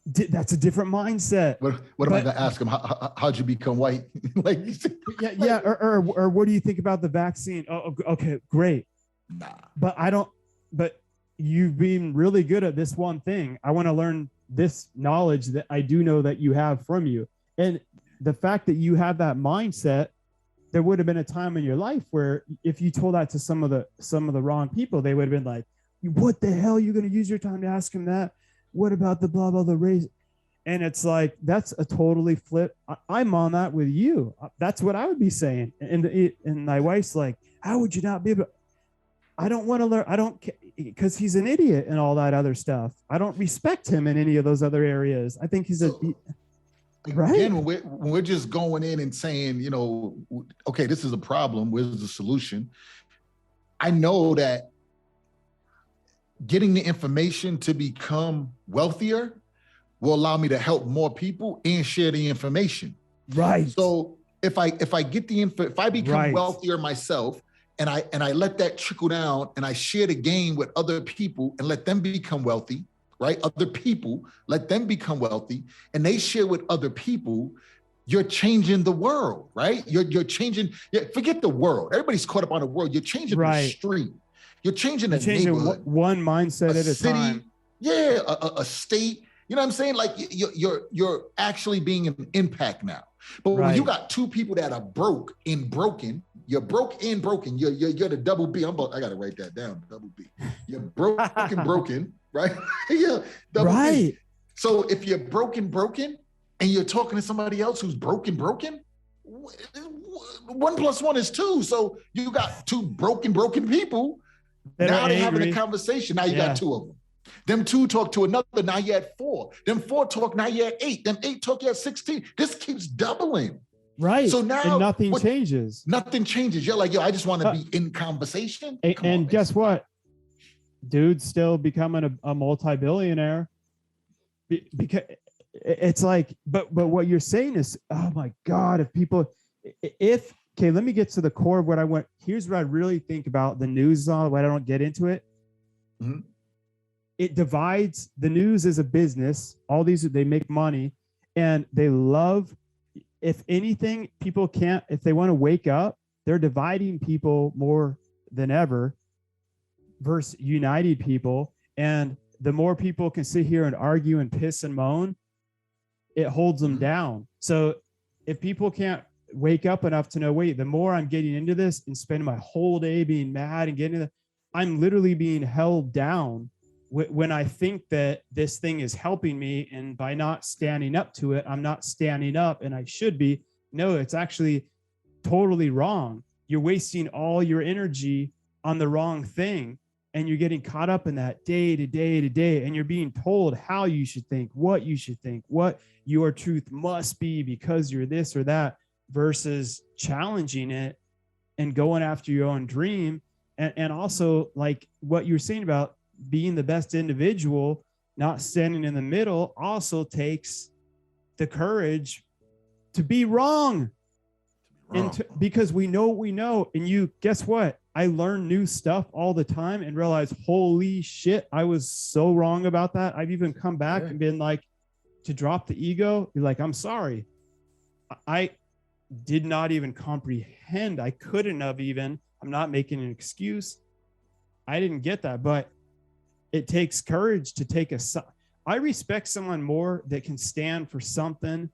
That's a different mindset. What am I going to ask him? How'd you become white? Like, yeah. Or what do you think about the vaccine? Oh, okay, great. Nah. But you've been really good at this one thing. I want to learn this knowledge that I do know that you have from you. And the fact that you have that mindset, there would have been a time in your life where if you told that to some of the wrong people, they would have been like, what the hell? You're going to use your time to ask him that? What about the blah, blah, the race? And it's like, that's a totally flip. I'm on that with you. That's what I would be saying. And my wife's like, how would you not be able? I don't want to learn. I don't, because he's an idiot and all that other stuff. I don't respect him in any of those other areas. I think he's right. Again, when we're just going in and saying, you know, okay, this is a problem. Where's the solution? I know that getting the information to become wealthier will allow me to help more people and share the information. Right. So if I get the info, if I become wealthier myself, and I let that trickle down, and I share the gain with other people and let them become wealthy, right? Other people, let them become wealthy, and they share with other people, you're changing the world, right? You're changing, forget the world. Everybody's caught up on the world. You're changing the street. You're changing a changing neighborhood, one mindset at a city, time. Yeah, a state. You know what I'm saying? Like you're actually being an impact now. But when you got two people that are broke and broken, you're broke and broken. You're the double B. I gotta write that down. Double B. You're broken, broken, right? Yeah, double B. So if you're broken, and you're talking to somebody else who's broken, 1 + 1 is 2. So you got two broken people. Now they're having a conversation. Now you got two of them. Them 2 talk to another. Now you're at 4. Them 4 talk. Now you're at 8. Them 8 talk. You're at 16. This keeps doubling. Right. So now and nothing changes. Nothing changes. You're like, yo, I just want to be in conversation. And guess what? Dude's still becoming a multi-billionaire. Because it's like, but what you're saying is, oh my God, okay, let me get to the core of what I want. Here's what I really think about the news, but I don't get into it. Mm-hmm. It divides. The news is a business. All these, they make money, and they love, if anything, people can't, if they want to wake up, they're dividing people more than ever versus uniting people. And the more people can sit here and argue and piss and moan, it holds them down. So if people can't wake up enough to know, wait, the more I'm getting into this and spending my whole day being mad and getting into that, I'm literally being held down when I think that this thing is helping me. And by not standing up to it, I'm not standing up, and I should be. No, it's actually totally wrong. You're wasting all your energy on the wrong thing. And you're getting caught up in that day to day to day. And you're being told how you should think, what you should think, what your truth must be because you're this or that, versus challenging it and going after your own dream. And also, like what you're saying about being the best individual, not standing in the middle, also takes the courage to be wrong. And because we know what we know. And you, guess what? I learn new stuff all the time and realize, holy shit, I was so wrong about that. I've even come back and been like, to drop the ego, be like, I'm sorry. I did not even comprehend. I couldn't have even, I'm not making an excuse. I didn't get that, but it takes courage to take I respect someone more that can stand for something,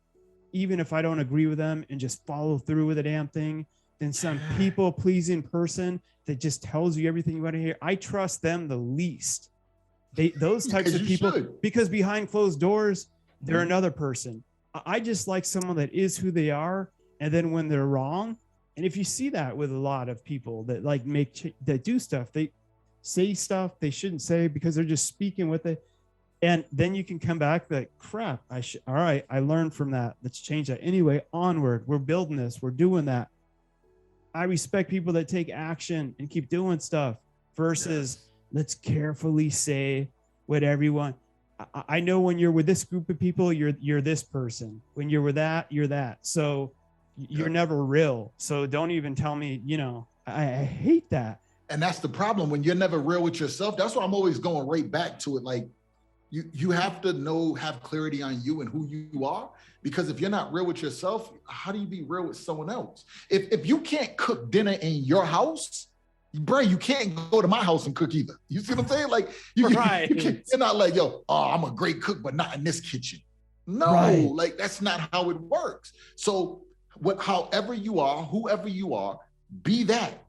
even if I don't agree with them, and just follow through with the damn thing, than some people pleasing person that just tells you everything you want to hear. I trust them the least. Those types of people, because behind closed doors, they're another person. I just like someone that is who they are. And then when they're wrong, and if you see that with a lot of people that like that do stuff, they say stuff they shouldn't say because they're just speaking with it. And then you can come back like, crap, all right, I learned from that. Let's change that. Anyway, onward. We're building this. We're doing that. I respect people that take action and keep doing stuff versus let's carefully say what everyone. I know when you're with this group of people, you're this person. When you're with that, you're that. So you're never real. So don't even tell me, I hate that. And that's the problem when you're never real with yourself. That's why I'm always going right back to it. Like you have to have clarity on you and who you are, because if you're not real with yourself, how do you be real with someone else? If you can't cook dinner in your house, bro, you can't go to my house and cook either. You see what I'm saying? Like you're not like, yo, I'm a great cook, but not in this kitchen. No, like that's not how it works. So however you are, whoever you are, be that.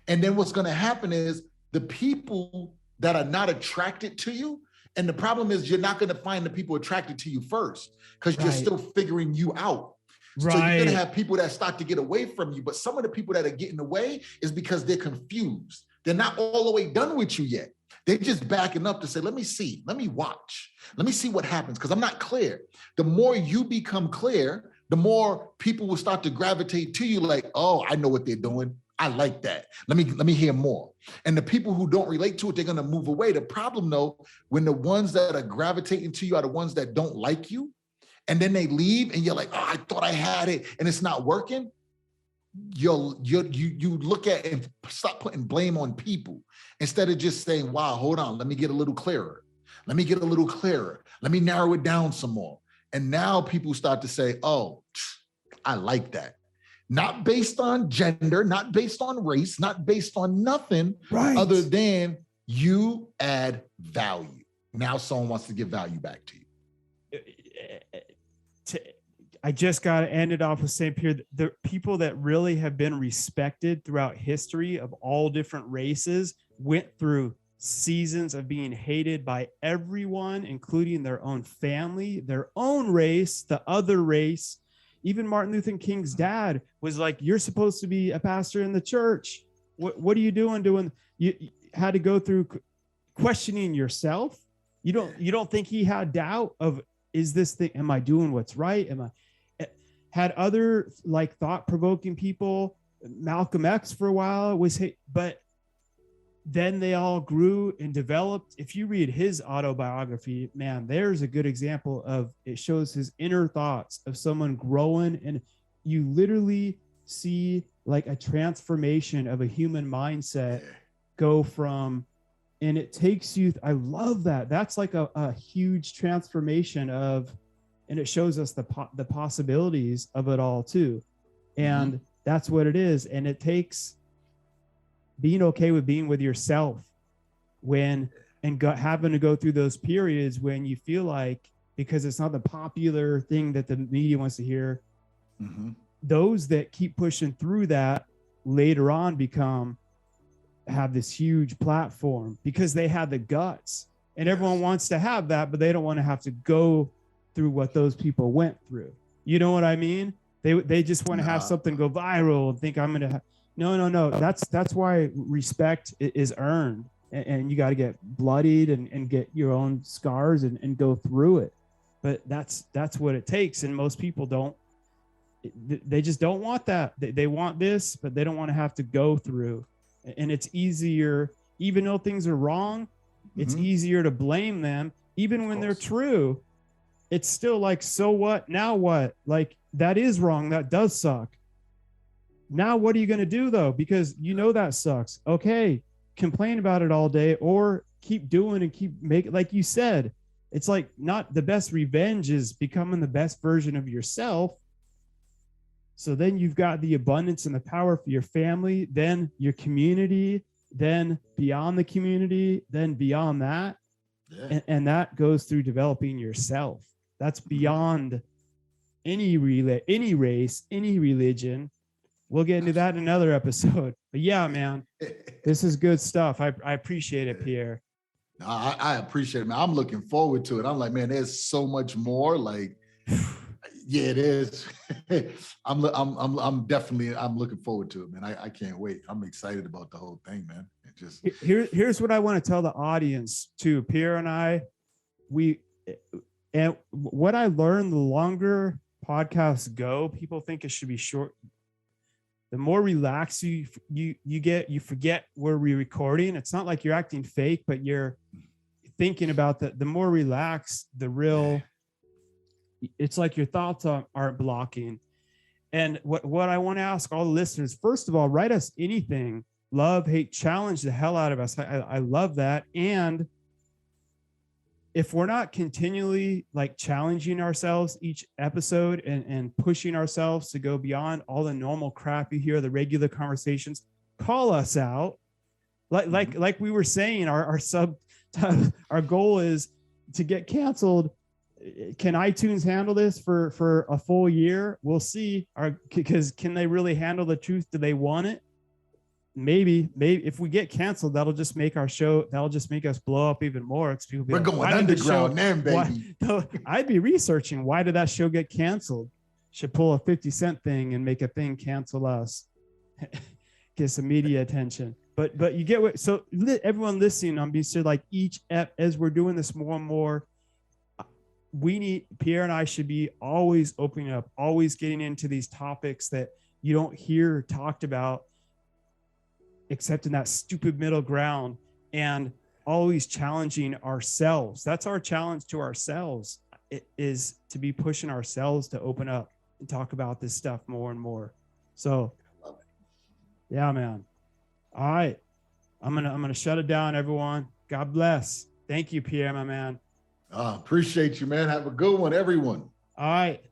And then what's going to happen is the people that are not attracted to you. And the problem is you're not going to find the people attracted to you first because you're still figuring you out. So you're going to have people that start to get away from you. But some of the people that are getting away is because they're confused. They're not all the way done with you yet. They're just backing up to say, let me see, let me watch, let me see what happens because I'm not clear. The more you become clear, the more people will start to gravitate to you like, oh, I know what they're doing. I like that. Let me hear more. And the people who don't relate to it, they're going to move away. The problem though, when the ones that are gravitating to you are the ones that don't like you, and then they leave and you're like, oh, I thought I had it and it's not working. You look at and stop putting blame on people instead of just saying, wow, hold on, let me get a little clearer. Let me get a little clearer. Let me narrow it down some more. And now people start to say, oh, I like that. not based on gender, not based on race, not based on nothing other than you add value. Now someone wants to give value back to you. I just got to end it off with saying, Pierre, the people that really have been respected throughout history of all different races went through seasons of being hated by everyone, including their own family, their own race, the other race. Even Martin Luther King's dad was like, you're supposed to be a pastor in the church. What are you doing? You had to go through questioning yourself. You don't think he had doubt of, is this thing, am I doing what's right? Had other like thought-provoking people. Malcolm X for a while was hate, but then they all grew and developed. If you read his autobiography, man, there's a good example of, it shows his inner thoughts of someone growing, and you literally see like a transformation of a human mindset go from, and it takes you, I love that. That's like a huge transformation of, and it shows us the possibilities of it all too. And that's what it is. And it takes being okay with being with yourself having to go through those periods when you feel like, because it's not the popular thing that the media wants to hear, those that keep pushing through that later on have this huge platform because they have the guts, and everyone wants to have that, but they don't want to have to go through what those people went through. You know what I mean? They just want to have something go viral and think I'm going to no. That's why respect is earned, and you got to get bloodied and get your own scars and go through it. But that's what it takes. And most people don't, they just don't want that. They want this, but they don't want to have to go through. And it's easier, even though things are wrong, it's easier to blame them. Even when they're true, it's still like, so what? Now what? Like, that is wrong. That does suck. Now, what are you going to do though? Because you know that sucks. Okay, complain about it all day, or keep doing and keep making, like you said, it's like, not the best revenge is becoming the best version of yourself. So then you've got the abundance and the power for your family, then your community, then beyond the community, then beyond that. Yeah. And that goes through developing yourself. That's beyond any race, any religion. We'll get into that in another episode. But yeah, man, this is good stuff. I appreciate it, Pierre. No, I appreciate it, man. I'm looking forward to it. I'm like, man, there's so much more. Like, yeah, it is. I'm looking forward to it, man. I can't wait. I'm excited about the whole thing, man. It just here's what I want to tell the audience too. Pierre and I, and what I learned, the longer podcasts go, people think it should be short. The more relaxed you get, you forget where we're recording. It's not like you're acting fake, but you're thinking about the more relaxed, the real. It's like your thoughts aren't blocking. And what I want to ask all the listeners, first of all, write us anything. Love, hate, challenge the hell out of us. I love that. And if we're not continually like challenging ourselves each episode and pushing ourselves to go beyond all the normal crap you hear, the regular conversations, call us out. Like we were saying, our goal is to get canceled. Can iTunes handle this for a full year? We'll see. Because can they really handle the truth? Do they want it? Maybe if we get canceled, that'll just make our show. That'll just make us blow up even more. We're like, going underground, then, baby. I'd be researching, why did that show get canceled? Should pull a 50 Cent thing and make a thing cancel us. Get some media attention. But you get what? So everyone listening, I'm being said, like as we're doing this more and more, Pierre and I should be always opening up, always getting into these topics that you don't hear talked about, except in that stupid middle ground, and always challenging ourselves. That's our challenge to ourselves. It is to be pushing ourselves to open up and talk about this stuff more and more. So yeah, man. All right. I'm gonna shut it down, everyone. God bless. Thank you, Pierre, my man. Appreciate you, man. Have a good one, everyone. All right.